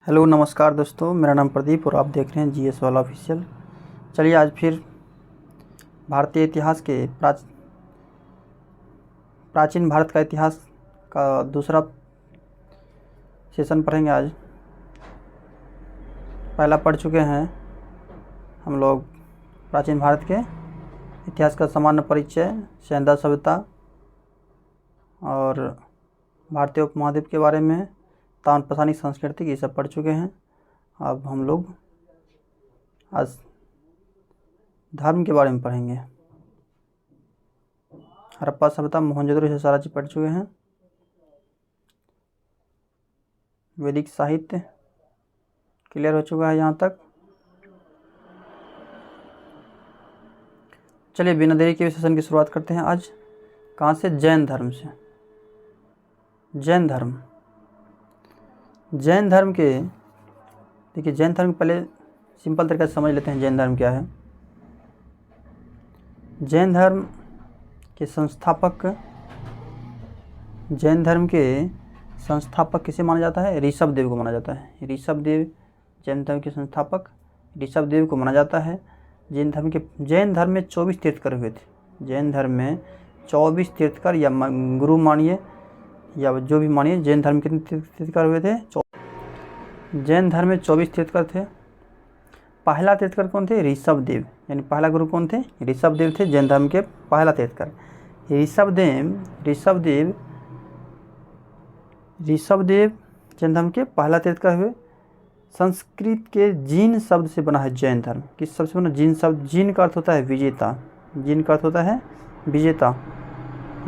Hello नमस्कार दोस्तों, मेरा नाम प्रदीप और आप देख रहे हैं जीएस वाला ऑफिशियल। चलिए आज फिर भारतीय इतिहास के प्राचीन भारत का इतिहास का दूसरा सेशन पढ़ेंगे। आज पहला पढ़ चुके हैं हम लोग प्राचीन भारत के इतिहास का सामान्य परिचय, सेंधा सभ्यता और भारतीय उपमहाद्वीप के बारे में, ताम्रपसानी संस्कृति, ये सब पढ़ चुके हैं। अब हम लोग आज धर्म के बारे में पढ़ेंगे। हड़प्पा सभ्यता, मोहनजोदड़ो से सारा चीज़ पढ़ चुके हैं। वैदिक साहित्य क्लियर हो चुका है यहाँ तक। चलिए बिना देरी के सेशन की शुरुआत करते हैं। आज कहाँ से? जैन धर्म से। जैन धर्म के देखिए, जैन धर्म पहले सिंपल तरीके से समझ लेते हैं जैन धर्म क्या है। जैन धर्म के संस्थापक किसे माना जाता है? ऋषभदेव को माना जाता है। ऋषभदेव जैन धर्म के संस्थापक ऋषभदेव को माना जाता है। जैन धर्म में 24 तीर्थकर हुए थे। जैन धर्म में 24 तीर्थकर या गुरु मानिए या जो भी मानिए, जैन धर्म के तीर्थकर हुए थे। जैन धर्म में 24 तीर्थकर थे। पहला तीर्थकर कौन थे? ऋषभदेव, यानी पहला गुरु कौन थे? ऋषभदेव थे जैन धर्म के पहला तीर्थकर। ऋषभदेव जैन धर्म के पहला तीर्थकर हुए। संस्कृत के जीन शब्द से बना है जैन धर्म। किस शब्द से बना? जीन शब्द। जीन का अर्थ होता है विजेता। जीन का अर्थ होता है विजेता।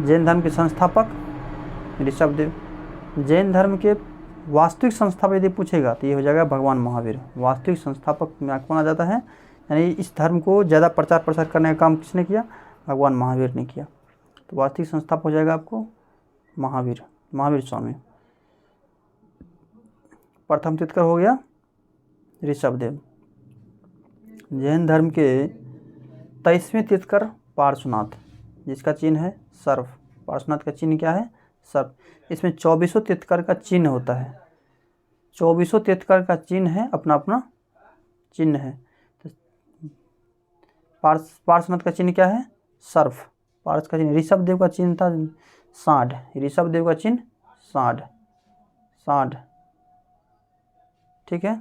जैन धर्म के संस्थापक ऋषभदेव। जैन धर्म के वास्तविक संस्थापक यदि पूछेगा तो ये हो जाएगा भगवान महावीर। वास्तविक संस्थापक में माना जाता है, यानी इस धर्म को ज़्यादा प्रचार प्रसार करने का काम किसने किया? भगवान महावीर ने किया। तो वास्तविक संस्थापक हो जाएगा आपको महावीर स्वामी। प्रथम तीर्थकर हो गया ऋषभदेव। जैन धर्म के 23वें तीर्थकर पार्श्वनाथ, जिसका चिन्ह है सर्प। पार्श्वनाथ का चिन्ह क्या है? सर्प। इसमें 24 तीर्थकर का चिन्ह होता है। 24 तीर्थकर का चिन्ह है, अपना अपना चिन्ह है। तो पार्श्वनाथ का चिन्ह क्या है? सर्प। पार्श का चिन्ह। ऋषभदेव का चिन्ह था सांड। ऋषभदेव का चिन्ह सांड। ठीक है।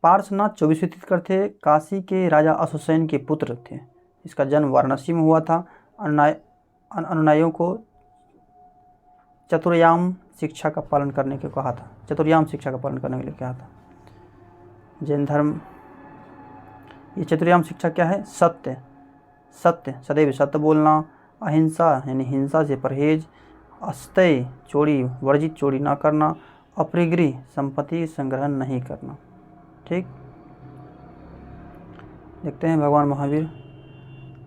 पार्श्वनाथ 24 तीर्थकर थे। काशी के राजा अशोकसेन के पुत्र थे। इसका जन्म वाराणसी में हुआ था। अनुयायियों को चतुर्याम शिक्षा का पालन करने के कहा था। चतुर्याम शिक्षा का पालन करने के लिए कहा था। जैन धर्म, ये चतुर्याम शिक्षा क्या है? सत्य, सदैव सत्य बोलना, अहिंसा यानी हिंसा से परहेज, अस्तेय चोरी वर्जित, चोरी ना करना, अपरिग्रही संपत्ति संग्रहण नहीं करना। ठीक। देखते हैं भगवान महावीर।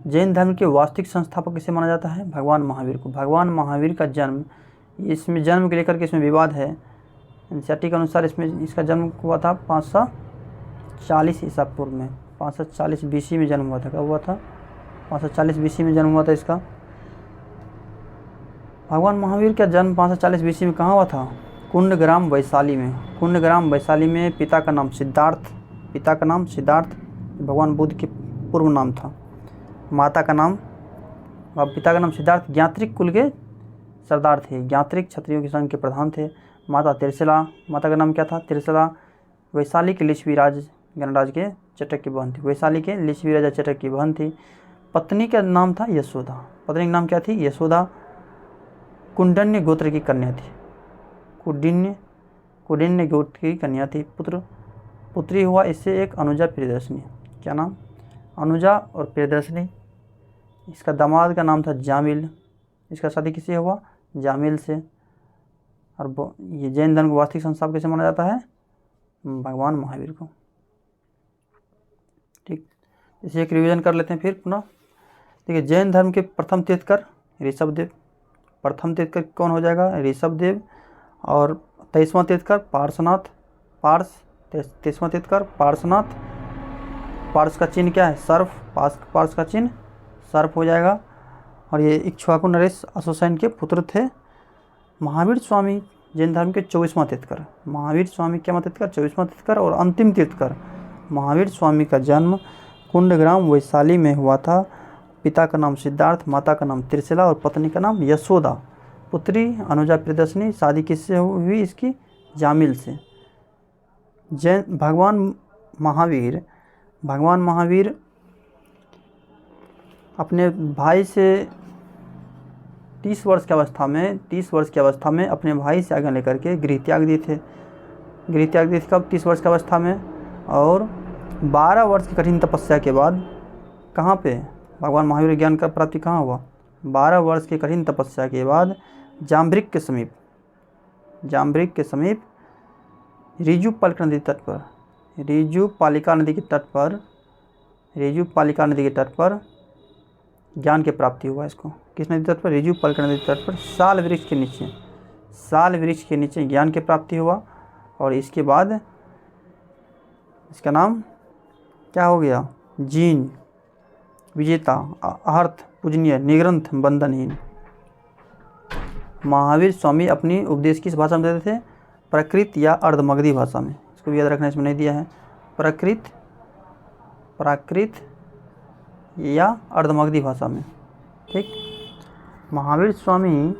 जैन धर्म के वास्तविक संस्थापक किसे माना जाता है? भगवान महावीर को। भगवान महावीर का जन्म, इसमें जन्म को लेकर के इसमें विवाद है। एनसीईआरटी के अनुसार इसका जन्म हुआ था 540 ईसा पूर्व में। 540 BC में जन्म हुआ था। कब हुआ था? 540 BC में जन्म हुआ था इसका। भगवान महावीर का जन्म 540 BC में कहाँ हुआ था? कुंडग्राम वैशाली में। पिता का नाम सिद्धार्थ। भगवान बुद्ध के पूर्व नाम था। पिता का नाम सिद्धार्थ ज्ञात्रिक कुल के सरदार थे। ज्ञात्रिक क्षत्रियों के संघ के प्रधान थे। माता त्रिशला, माता का नाम क्या था? त्रिशला। वैशाली के लिच्छवी राज गणराज के चटक की बहन थी। वैशाली के लिच्छवी राजा चटक की बहन थी। पत्नी का नाम था यशोदा। पत्नी का नाम क्या थी? यशोदा। कुंडन्य गोत्र की कन्या थी। कुंडिन्य गोत्र की कन्या थी। पुत्री हुआ इससे एक अनुजा प्रियदर्शनी। क्या नाम? अनुजा और प्रियदर्शनी। इसका दामाद का नाम था जामिल। इसका शादी किससे हुआ? जामिल से। और ये जैन धर्म का वास्तविक संस्थापक कैसे माना जाता है? भगवान महावीर को। ठीक। इसे एक रिवीजन कर लेते हैं फिर पुनः। देखिए, जैन धर्म के प्रथम तीर्थकर ऋषभदेव। प्रथम तीर्थकर कौन हो जाएगा? ऋषभदेव। और 23वां तीर्थकर पार्श्वनाथ। 23वां तीर्थकर पार्श्वनाथ। पार्श का चिन्ह क्या है? सर्प। पार्श का चिन्ह सर्प हो जाएगा। और ये इक्ष्वाकु नरेश अशोकसेन के पुत्र थे। महावीर स्वामी जैन धर्म के 24वां तीर्थकर। महावीर स्वामी क्या तीर्थकर? 24वां तीर्थकर। और अंतिम तीर्थकर महावीर स्वामी का जन्म कुंडग्राम वैशाली में हुआ था। पिता का नाम सिद्धार्थ, माता का नाम त्रिशिला और पत्नी का नाम यशोदा। पुत्री अनुजा प्रियदर्शनी। शादी किससे हुई इसकी? जामिल से। जैन भगवान महावीर अपने भाई से 30 वर्ष की अवस्था में अपने भाई से आज्ञा लेकर के गृह त्याग दिए थे। कब? 30 वर्ष की अवस्था में। और 12 वर्ष की कठिन तपस्या के बाद कहाँ पे भगवान महावीर ज्ञान का प्राप्ति कहाँ हुआ? 12 वर्ष की कठिन तपस्या के बाद जाम्भृक के समीप ऋजु पालिका नदी के तट पर ज्ञान की प्राप्ति हुआ इसको। किस नदी तट पर? ऋजु पालिका नदी तट पर साल वृक्ष के नीचे ज्ञान की प्राप्ति हुआ। और इसके बाद इसका नाम क्या हो गया? जीन, विजेता, अर्थ, पूजनीय, निग्रंथ, बंधनहीन। महावीर स्वामी अपनी उपदेश किस भाषा में देते थे? प्राकृत या अर्धमगधी भाषा में। इसको भी याद रखना, इसमें नहीं दिया है। प्राकृत या अर्धमगधी भाषा में। ठीक। महावीर स्वामी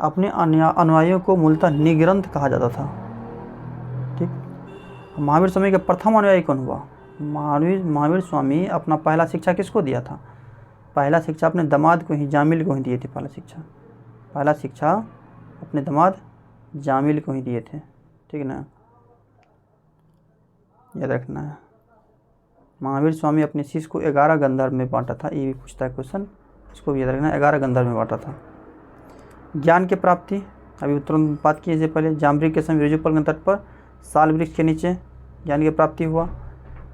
अपने अनुयायियों को मूलतः निग्रंथ कहा जाता था। ठीक। महावीर स्वामी का प्रथम अनुयायी कौन हुआ? महावीर स्वामी अपना पहला शिक्षा किसको दिया था? पहला शिक्षा अपने दामाद को ही, जामिल को ही दिए थे। पहला शिक्षा अपने दामाद जामिल को ही दिए थे। ठीक ना, याद रखना है। महावीर स्वामी अपने शिष्य को 11 गंधर्व में बांटा था। ये भी पूछता है क्वेश्चन, इसको भी याद रखना है। 11 गंधर्व में बांटा था। ज्ञान की प्राप्ति अभी तुरंत बात की इससे पहले। जाम्भृक के समय ऋजुपाल के तट पर साल वृक्ष के नीचे ज्ञान की प्राप्ति हुआ।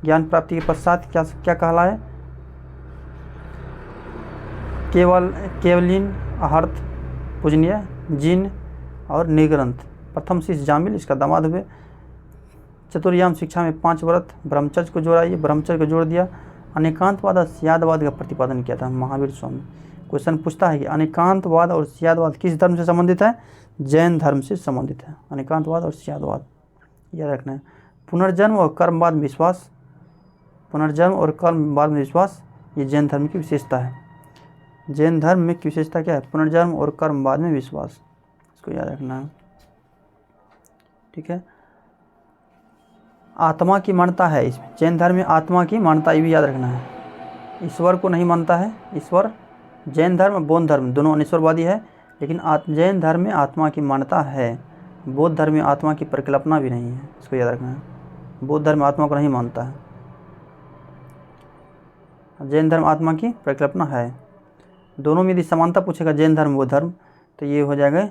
ज्ञान प्राप्ति के पश्चात क्या कहलाए? केवलीन, अर्थ, पूजनीय, जिन और निग्रंथ। प्रथम शिष्य जामिल, इसका दामाद हुए। चतुर्याम शिक्षा में 5 व्रत ब्रह्मचर्य को जोड़ दिया। अनेकांतवाद और स्यादवाद का प्रतिपादन किया था महावीर स्वामी। क्वेश्चन पूछता है कि अनेकांतवाद और स्यादवाद किस धर्म से संबंधित है? जैन धर्म से संबंधित है अनेकांतवाद और स्यादवाद, याद रखना है। पुनर्जन्म और कर्मवाद में विश्वास, ये जैन धर्म की विशेषता है। जैन धर्म में की विशेषता क्या है? पुनर्जन्म और कर्मवाद में विश्वास, इसको याद रखना है। ठीक है। आत्मा की मान्यता है इसमें, जैन धर्म में आत्मा की मान्यता, ये भी याद रखना है। ईश्वर को नहीं मानता है ईश्वर। जैन धर्म बौद्ध धर्म दोनों अनिश्वरवादी है, लेकिन जैन धर्म में आत्मा की मान्यता है। बौद्ध धर्म में आत्मा की परिकल्पना भी नहीं है, इसको याद रखना है। बौद्ध धर्म आत्मा को नहीं मानता है, जैन धर्म आत्मा की परिकल्पना है। दोनों में यदि समानता पूछेगा जैन धर्म बौद्ध धर्म, तो ये हो जाएगा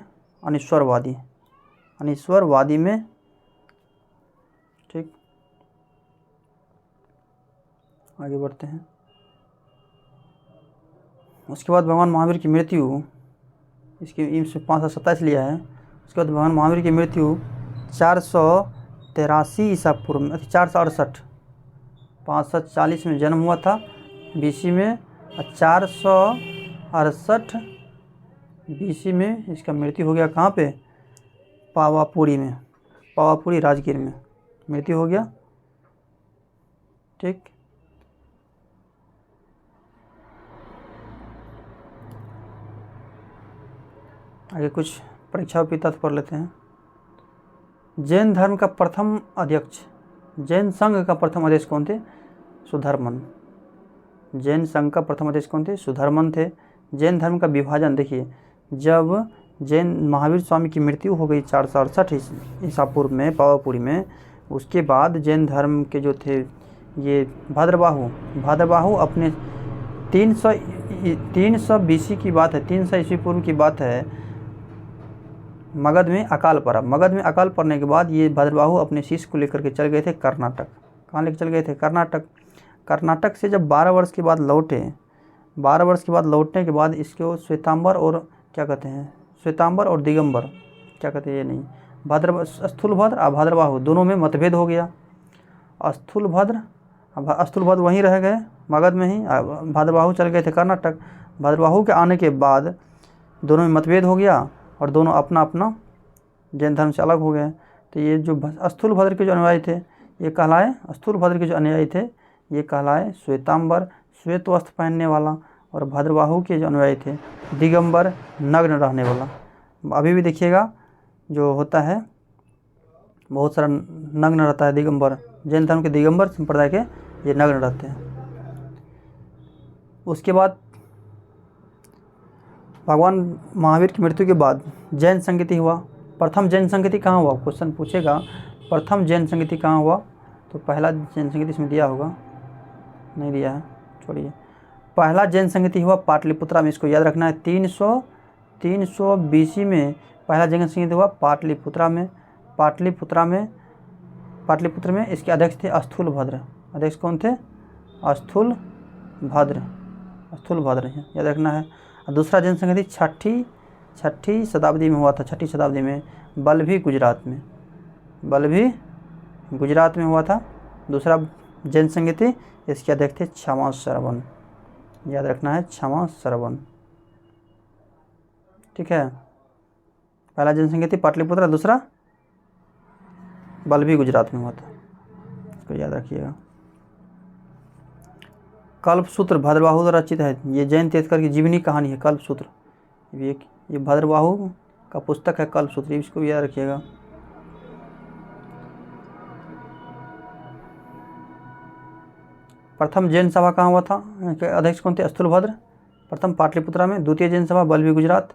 अनिश्वरवादी में। ठीक, आगे बढ़ते हैं। उसके बाद भगवान महावीर की मृत्यु, इसकी 527 लिया है। उसके बाद भगवान महावीर की मृत्यु 483 ईसा पूर्व में, 468, 540 में जन्म हुआ था बीसी में, 468 बीसी में इसका मृत्यु हो गया। कहाँ पे? पावापुरी राजगीर में मृत्यु हो गया। ठीक, आगे कुछ परीक्षा उपयोगिता पढ़ लेते हैं। जैन धर्म का प्रथम अध्यक्ष, जैन संघ का प्रथम अध्यक्ष कौन थे? सुधर्मन। जैन संघ का प्रथम अध्यक्ष कौन थे? सुधर्मन थे। जैन धर्म का विभाजन देखिए, जब जैन महावीर स्वामी की मृत्यु हो गई 468 ईसा पूर्व में पावापुरी में, उसके बाद जैन धर्म के जो थे ये भाद्रबाहु अपने 300 बीसी की बात है, 300 ईस्वी पूर्व की बात है, मगध में अकाल पड़ा। मगध में अकाल पड़ने के बाद ये भाद्रबाहु अपने शिष्य को लेकर के चल गए थे कर्नाटक। कहाँ लेकर चल गए थे? कर्नाटक। कर्नाटक से जब 12 वर्ष के बाद लौटे, 12 वर्ष के बाद लौटने के बाद इसको श्वेतांबर और क्या कहते हैं, श्वेतांबर और दिगंबर क्या कहते हैं, ये नहीं, स्थूलभद्र और भाद्रबाहु दोनों में मतभेद हो गया। स्थूलभद्र वहीं रह गए मगध में ही, भाद्रबाहु चल गए थे कर्नाटक। भाद्रबाहु के आने के बाद दोनों में मतभेद हो गया और दोनों अपना अपना जैन धर्म से अलग हो गए। तो ये जो स्थूलभद्र के जो अनुयायी थे ये कहलाए, स्थूलभद्र के जो अनुयायी थे ये कहलाए श्वेतांबर, श्वेत वस्त्र पहनने वाला, और भद्रबाहु के जो अनुयायी थे दिगंबर, नग्न रहने वाला। अभी भी देखिएगा जो होता है बहुत सारा नग्न रहता है दिगंबर, जैन धर्म के दिगंबर संप्रदाय के ये नग्न रहते हैं। उसके बाद भगवान महावीर की मृत्यु के बाद जैन संगीति हुआ। प्रथम जैन संगीति कहाँ हुआ, क्वेश्चन पूछेगा प्रथम जैन संगीति कहाँ हुआ, तो पहला जैन संगीति इसमें दिया होगा, नहीं दिया है, छोड़िए। पहला जैन संगीति हुआ पाटलिपुत्रा में, इसको याद रखना है। 300 BC में पहला जैन संगीति हुआ पाटलिपुत्रा में। पाटलिपुत्र में इसके अध्यक्ष थे स्थूलभद्र। अध्यक्ष कौन थे? स्थूलभद्र याद रखना है। और दूसरा जैन संगीति छठी शताब्दी में हुआ था, 6ठी शताब्दी में बल्लभी गुजरात में हुआ था। दूसरा जैन संगीति, इसके अध्यक्ष थे क्षमा श्रवण, याद रखना है क्षमा श्रवण, ठीक है। पहला जैन संगीति पाटलिपुत्र, दूसरा बल्लभी गुजरात में हुआ था, इसको याद रखिएगा। कल्पसूत्र भद्रबाहु द्वारा रचित है, ये जैन तीर्थंकर की जीवनी कहानी है कल्पसूत्र। ये भद्रबाहु का पुस्तक है कल्पसूत्र, इसको भी याद रखिएगा। प्रथम जैन सभा कहाँ हुआ था, अध्यक्ष कौन थे? स्थूलभद्र। प्रथम पाटलिपुत्रा में। द्वितीय जैन सभा बल्लभी गुजरात,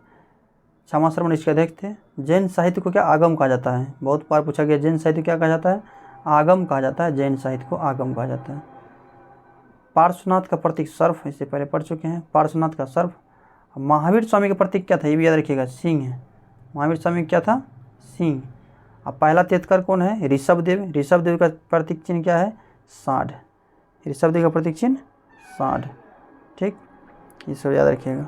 क्षमा श्रवण इसके अध्यक्ष थे। जैन साहित्य को क्या आगम कहा जाता है, बहुत बार पूछा गया। जैन साहित्य क्या कहा जाता है? आगम कहा जाता है, जैन साहित्य को आगम कहा जाता है। पार्श्वनाथ का प्रतीक सर्प, इससे पहले पढ़ चुके हैं, पार्श्वनाथ का सर्प। महावीर स्वामी का प्रतीक क्या था, ये भी याद रखिएगा, सिंह है। महावीर स्वामी क्या था? सिंह। अब पहला तीर्थंकर कौन है? ऋषभदेव। ऋषभदेव का प्रतीक चिन्ह क्या है? सांड। ऋषभदेव का प्रतीक चिन्ह सांड, ठीक, इसको याद रखिएगा।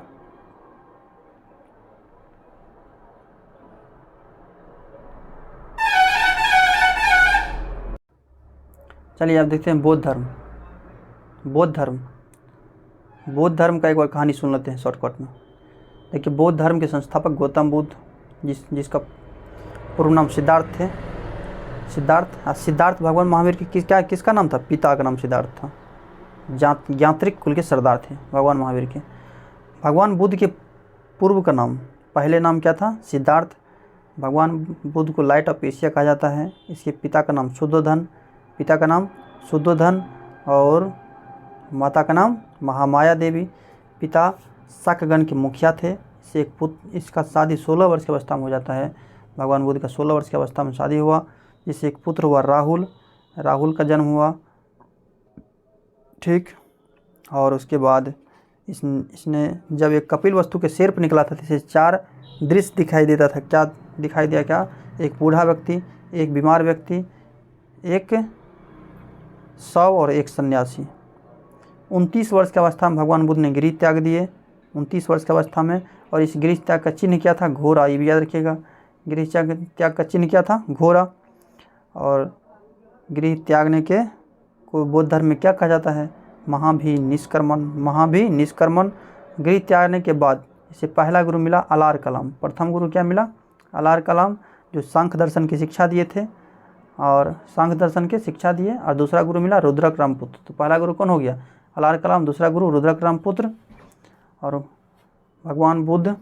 चलिए आप देखते हैं बौद्ध धर्म। बौद्ध धर्म का एक बार कहानी सुन लेते हैं शॉर्टकट में। देखिए, बौद्ध धर्म के संस्थापक गौतम बुद्ध, जिसका पूर्ण नाम सिद्धार्थ थे। सिद्धार्थ भगवान महावीर की किसका नाम था? पिता का नाम सिद्धार्थ था। यात्रिक कुल के सरदार थे भगवान महावीर के। भगवान बुद्ध के पूर्व का नाम, पहले नाम क्या था? सिद्धार्थ। भगवान बुद्ध को लाइट ऑफ एशिया कहा जाता है। इसके पिता का नाम शुद्धोधन, और माता का नाम महामाया देवी। पिता शाकगण के मुखिया थे। इससे एक पुत्र, इसका शादी 16 वर्ष की अवस्था में हो जाता है। भगवान बुद्ध का 16 वर्ष की अवस्था में शादी हुआ, जिससे एक पुत्र हुआ राहुल का जन्म हुआ, ठीक। और उसके बाद इसने जब एक कपिल वस्तु के सिर पर निकला था, इसे 4 दृश्य दिखाई देता था। क्या दिखाई दिया? क्या? एक बूढ़ा व्यक्ति, एक बीमार व्यक्ति, एक शव और एक सन्यासी। 29 वर्ष की अवस्था में भगवान बुद्ध ने गृह त्याग दिए, 29 वर्ष की अवस्था में। और इस गृह त्याग का चिन्ह क्या था? घोड़ा, ये भी याद रखिएगा। गृह त्याग का चिन्ह क्या था? घोड़ा। और गृह त्यागने के को बौद्ध धर्म में क्या कहा जाता है? महाभि निष्कर्मण। गृह त्यागने के बाद इसे पहला गुरु मिला अलार कलाम। प्रथम गुरु क्या मिला? अलार कलाम, जो सांख्य दर्शन की शिक्षा दिए थे, और सांख्य दर्शन की शिक्षा दिए। और दूसरा गुरु मिला रुद्रक रामपुत्र। तो पहला गुरु कौन हो गया? अलार कलाम। दूसरा गुरु रुद्रक रामपुत्र। और भगवान बुद्ध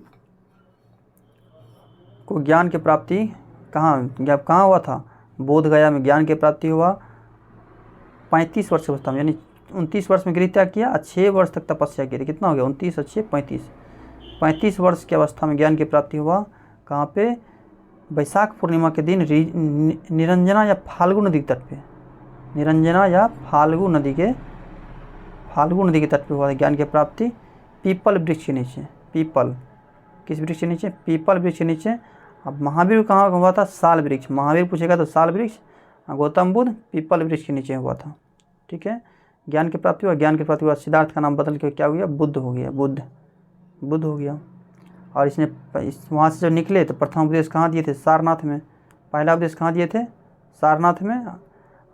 को ज्ञान की प्राप्ति कहाँ हुआ था? बोध गया में ज्ञान की प्राप्ति हुआ 35 वर्ष की अवस्था में, यानी 29 वर्ष में गृह त्याग किया और 6 वर्ष तक तपस्या की थी। कितना हो गया? 29 और 6 35 वर्ष की अवस्था में ज्ञान की प्राप्ति हुआ। कहाँ पे? वैशाख पूर्णिमा के दिन निरंजना या फाल्गु नदी के तट पे, फाल्गु नदी के तट पे हुआ था ज्ञान की प्राप्ति। पीपल वृक्ष के नीचे। किस वृक्ष के नीचे? पीपल वृक्ष के नीचे। अब महावीर कहाँ हुआ था? साल वृक्ष। महावीर पूछेगा तो साल वृक्ष। गौतम बुद्ध पीपल वृक्ष के नीचे हुआ था, ठीक है। ज्ञान की प्राप्ति हुआ। ज्ञान की प्राप्ति हुआ, सिद्धार्थ का नाम बदल के क्या हो गया? बुद्ध हो गया। बुद्ध हो गया। और इसने वहाँ से जब निकले तो प्रथम उपदेश कहाँ दिए थे? सारनाथ में। पहला उपदेश कहाँ दिए थे? सारनाथ में।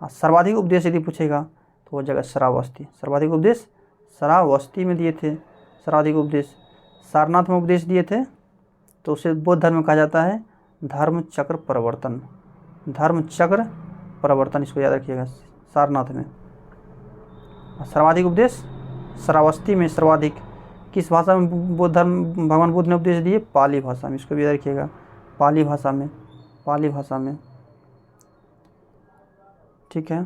सर्वाधिक उपदेश यदि पूछेगा तो वो जगह श्रावस्ती। सर्वाधिक उपदेश श्रावस्ती में दिए थे। सर्वाधिक उपदेश सारनाथ में उपदेश दिए थे, तो उसे बौद्ध धर्म में कहा जाता है धर्म चक्र परिवर्तन, धर्म चक्र परिवर्तन, इसको याद रखिएगा सारनाथ में। सर्वाधिक उपदेश श्रावस्ती में सर्वाधिक, किस भाषा में बुद्ध धर्म भगवान बुद्ध ने उपदेश दिए? पाली भाषा में, इसको भी याद रखिएगा, पाली भाषा में, पाली भाषा में। ठीक है,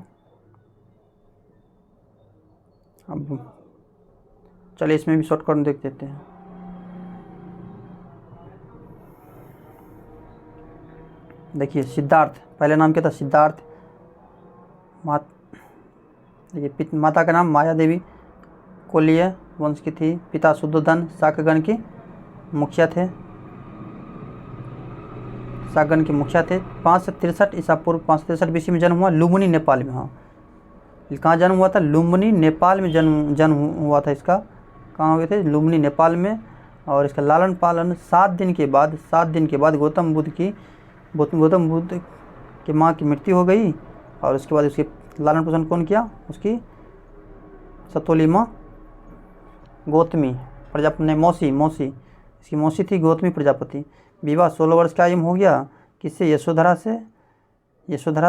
अब चलिए इसमें भी शॉर्टकट देख देते हैं। देखिए सिद्धार्थ, पहले नाम क्या था? सिद्धार्थ। देखिए माता का नाम माया देवी, कोलीय वंश की थी। पिता शुद्धोधन शाकगण की मुखिया थे, शाकगण के मुखिया थे। 563 ईसा पूर्व 563 BC में जन्म हुआ, लुम्बिनी नेपाल में। हाँ, कहाँ जन्म हुआ था? लुम्बिनी नेपाल में जन्म हुआ था इसका। कहाँ हुए थे? लुम्बिनी नेपाल में। और इसका लालन पालन 7 दिन के बाद गौतम बुद्ध की माँ की मृत्यु हो गई, और उसके बाद उसके लालन पोषण कौन किया? उसकी सतोली माँ गौतमी प्रजापति ने, मौसी इसकी मौसी थी गौतमी प्रजापति। विवाह 16 वर्ष का आयु हो गया, किससे? यशोधरा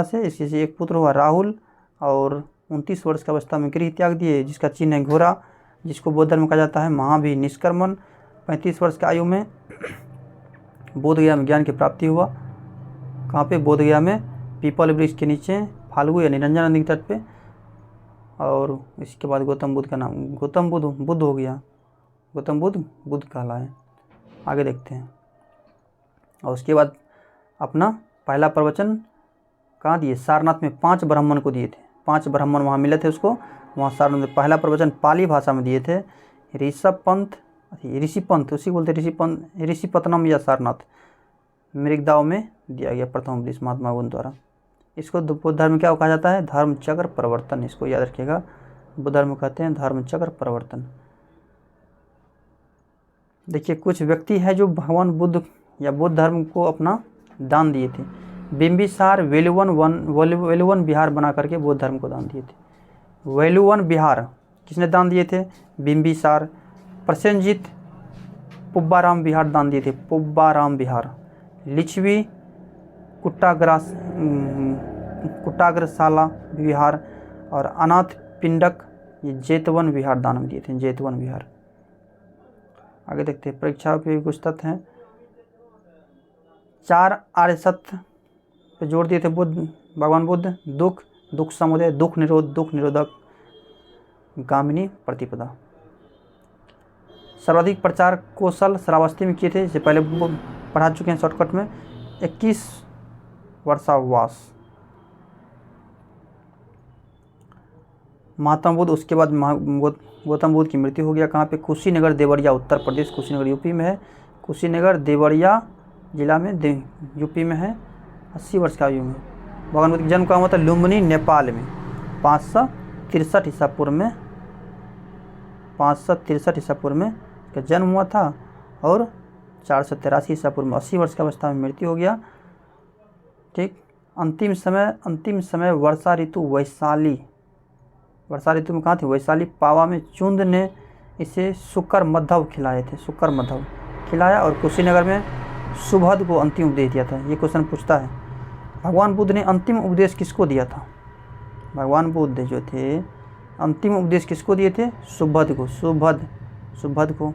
से। इससे एक पुत्र हुआ राहुल, और 29 वर्ष की अवस्था में गृह त्याग दिए, जिसका चिन्ह है घोड़ा, जिसको बौद्ध धर्म कहा जाता है महावीर निष्कर्मण। 35 वर्ष की आयु में बोध गया में ज्ञान की प्राप्ति हुआ। कहाँ पे? बोध गया में, पीपल वृक्ष के नीचे, फाल्गु या निरंजन नदी के तट पे। और इसके बाद गौतम बुद्ध का नाम गौतम बुद्ध हो गया, गौतम बुद्ध कहलाए। आगे देखते हैं। और उसके बाद अपना पहला प्रवचन कहाँ दिए? सारनाथ में 5 ब्राह्मण को दिए थे। 5 ब्राह्मण वहाँ मिले थे उसको, वहाँ सारनाथ में पहला प्रवचन पाली भाषा में दिए थे। ऋषि पंथ उसी बोलते, ऋषिपतनम या सारनाथ मृगदाव में दिया गया प्रथम उपदेश महात्मा बुद्ध द्वारा। इसको बुद्ध धर्म क्या कहा जाता है? धर्म चक्र परिवर्तन, इसको याद रखिएगा। बुद्ध धर्म कहते हैं धर्म चक्र परिवर्तन। देखिए कुछ व्यक्ति है जो भगवान बुद्ध या बुद्ध धर्म को अपना दान दिए थे। बिंबिसार वेलुवन विहार बना करके बुद्ध धर्म को दान दिए थे। वेलुवन विहार किसने दान दिए थे? बिंबिसार। प्रसेनजीत पुब्बाराम विहार दान दिए थे, पुब्बाराम विहार। लिच्छवी कुट्टाग्रशाला विहार, और अनाथ पिंडक ये जेतवन विहार दान दिए थे, जेतवन विहार। आगे देखते हैं, परीक्षा पे कुछ तथ्य हैं। 4 आर्य सत्य पे जोड़ दिए थे भगवान बुद्ध। दुख समुदय, दुख निरोधक, गामिनी प्रतिपदा। सर्वाधिक प्रचार कौशल श्रावस्ती में किए थे, इसे पहले पढ़ा चुके हैं शॉर्टकट में। 21 वर्षावास महात्मा बुद्ध। उसके बाद गौतम बुद्ध की मृत्यु हो गया। कहाँ पे? कुशीनगर देवरिया, उत्तर प्रदेश। कुशीनगर यूपी में है, कुशीनगर देवरिया जिला में यूपी में है। 80 वर्ष का आयु में। भगवान बुद्ध का जन्म कहाँ हुआ था? लुम्बिनी नेपाल में 563 ईसा पूर्व में, 563 ईसा पूर्व में का जन्म हुआ था, और 483 ईसा पूर्व में 80 वर्ष की अवस्था में मृत्यु हो गया। ठीक। अंतिम समय वर्षा ऋतु वैशाली में कहाँ थी? वैशाली। पावा में चुंद ने इसे शुक्र मद्धव खिलाए थे, शुक्र मद्धव खिलाया। और कुशीनगर में सुभद को अंतिम उपदेश दिया था। ये क्वेश्चन पूछता है, भगवान बुद्ध ने अंतिम उपदेश किसको दिया था? भगवान बुद्ध जो थे अंतिम उपदेश किसको दिए थे? सुभद को, सुभद को।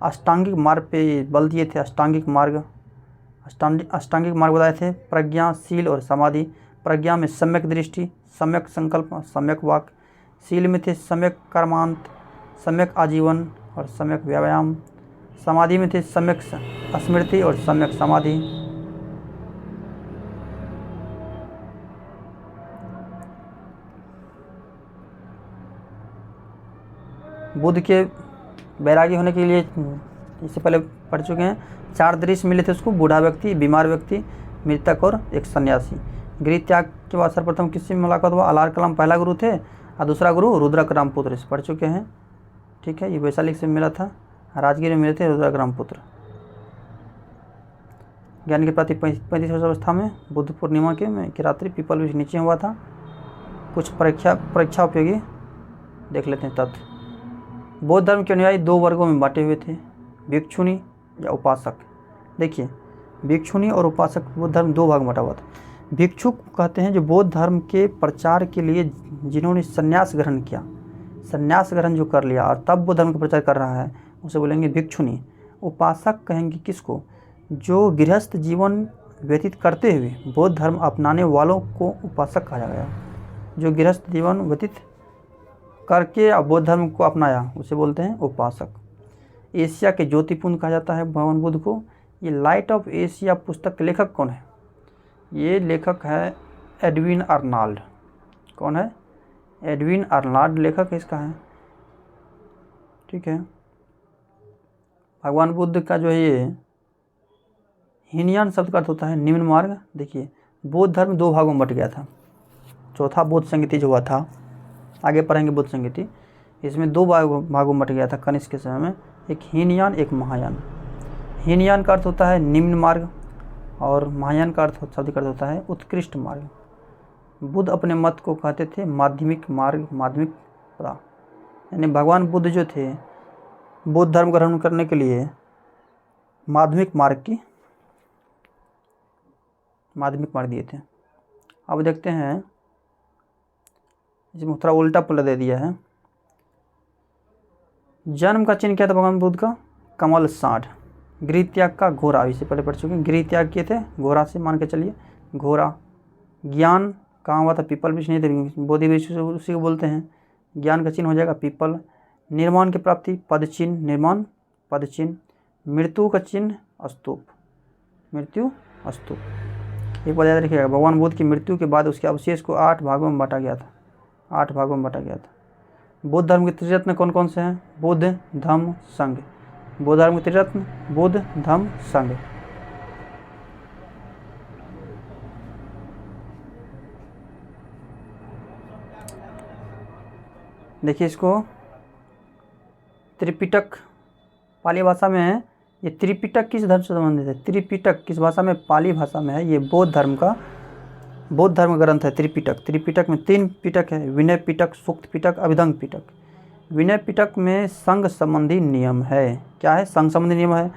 अष्टांगिक मार्ग पे बल दिए थे, अष्टांगिक मार्ग बताए थे। प्रज्ञा, शील और समाधि। प्रज्ञा में सम्यक दृष्टि, सम्यक संकल्प, सम्यक वाक। शील में थे सम्यक कर्मांत, सम्यक आजीवन और सम्यक व्यायाम। समाधि में थे सम्यक स्मृति और सम्यक समाधि। बुद्ध के बैरागी होने के लिए इससे पहले पढ़ चुके हैं। 4 दृश्य मिले थे उसको, बूढ़ा व्यक्ति, बीमार व्यक्ति, मृतक और एक सन्यासी। गृह त्याग के बाद सर्वप्रथम किससे मुलाकात हुआ? अलार कलाम पहला गुरु थे, और दूसरा गुरु रुद्रक रामपुत्र से पढ़ चुके हैं। ठीक है, ये वैशाली से मिला था, राजगीर में मिले थे रुद्रक रामपुत्र। ज्ञान की प्राप्ति 35 वर्ष अवस्था में बुद्ध पूर्णिमा की रात्रि पीपल वृक्ष नीचे हुआ था। कुछ परीक्षा उपयोगी देख लेते हैं तथ्य। बौद्ध धर्म के अनुयायी 2 वर्गों में बांटे हुए थे, भिक्षुणी या उपासक। देखिए भिक्षुनी और उपासक बौद्ध धर्म दो भाग में बटा हुआ था। भिक्षुक कहते हैं जो बौद्ध धर्म के प्रचार के लिए जिन्होंने संन्यास ग्रहण किया, संन्यास ग्रहण जो कर लिया और तब बौद्ध धर्म का प्रचार कर रहा है, उसे बोलेंगे भिक्षुनी। उपासक कहेंगे किसको? जो गृहस्थ जीवन व्यतीत करते हुए बौद्ध धर्म अपनाने वालों को उपासक कहा गया। जो गृहस्थ जीवन व्यतीत करके अब बौद्ध धर्म को अपनाया उसे बोलते हैं उपासक। एशिया के ज्योतिपुंज कहा जाता है भगवान बुद्ध को। ये लाइट ऑफ एशिया पुस्तक के लेखक कौन है? ये लेखक है एडविन अर्नाल्ड। कौन है? एडविन अर्नाल्ड लेखक इसका है। ठीक है। भगवान बुद्ध का जो है ये हीनयान शब्द का अर्थ होता है निम्न मार्ग। देखिए बौद्ध धर्म दो भागों में बट गया था। चौथा बौद्ध संगीति जो हुआ था, आगे पढ़ेंगे बौद्ध संगीति, इसमें दो भागों में बट गया था कनिष्क के समय में, एक हीनयान एक महायान। हीनयान का अर्थ होता है निम्न मार्ग और महायान का अर्थ शब्द का अर्थ होता है उत्कृष्ट मार्ग। बुद्ध अपने मत को कहते थे माध्यमिक मार्ग, माध्यमिक पदा, यानी भगवान बुद्ध जो थे बौद्ध धर्म ग्रहण करने के लिए माध्यमिक मार्ग दिए थे। अब देखते हैं इसमें थोड़ा उल्टा पुल्टा दे दिया है। जन्म का चिन्ह क्या था भगवान बुद्ध का? कमल साढ़। गृह त्याग का घोड़ा, इससे पहले पढ़ चुके हैं। गृह त्याग किए थे घोड़ा से, मान के चलिए घोड़ा। ज्ञान कहाँ हुआ था? पीपल वृक्ष नहीं थे, बोधि वृक्ष उसी को बोलते हैं। ज्ञान का चिन्ह हो जाएगा पीपल। निर्माण की प्राप्ति पद चिन्ह, निर्माण पद चिन्ह। मृत्यु का चिन्ह स्तूप, मृत्यु स्तूप। एक बात याद रखिएगा, भगवान बुद्ध की मृत्यु के बाद उसके अवशेष को 8 भागों में बांटा गया था। 8 भागों में बांटा गया था। बौद्ध धर्म के त्रिरत्न कौन कौन से हैं? बुद्ध, धम्म, संघ। बौद्ध धर्म के त्रिरत्न बुद्ध, धम्म, संघ। देखिए इसको त्रिपिटक पाली भाषा में है। ये त्रिपिटक किस धर्म से संबंधित है? त्रिपिटक किस भाषा में? पाली भाषा में है। ये बौद्ध धर्म ग्रंथ है त्रिपिटक। त्रिपिटक में 3 पिटक है, विनय पिटक, सूक्त पिटक, अभिधंग पिटक। विनय पिटक में संघ संबंधी नियम है। क्या है? संघ संबंधी नियम है।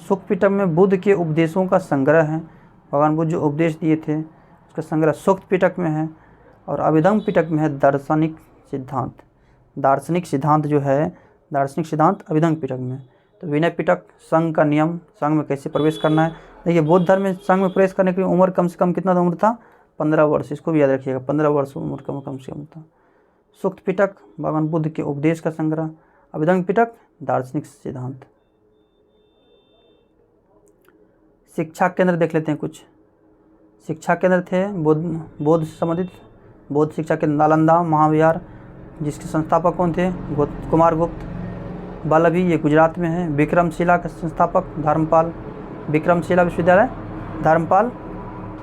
सूक्त पिटक में बुद्ध के उपदेशों का संग्रह है, भगवान बुद्ध जो उपदेश दिए थे उसका संग्रह सूक्त पिटक में है। और अभिधंग पिटक में है दार्शनिक सिद्धांत। दार्शनिक सिद्धांत जो है, दार्शनिक सिद्धांत अभिधंग पिटक में। तो विनय पिटक संघ का नियम, संघ में कैसे प्रवेश करना है। देखिए बौद्ध धर्म में संघ में प्रवेश करने के लिए उम्र कम से कम कितना उम्र था? 15 वर्ष। इसको भी याद रखिएगा, 15 वर्ष उम्र कम से कम था। सूक्त पिटक भगवान बुद्ध के उपदेश का संग्रह। अभिधंग पिटक दार्शनिक सिद्धांत। शिक्षा केंद्र देख लेते हैं कुछ। शिक्षा केंद्र थे बौद्ध से संबंधित। बौद्ध शिक्षा केंद्र नालंदा महाविहार, जिसके संस्थापक कौन थे? कुमार गुप्त। वल्लभी, ये गुजरात में है। विक्रमशिला का संस्थापक धर्मपाल। विक्रमशिला विश्वविद्यालय धर्मपाल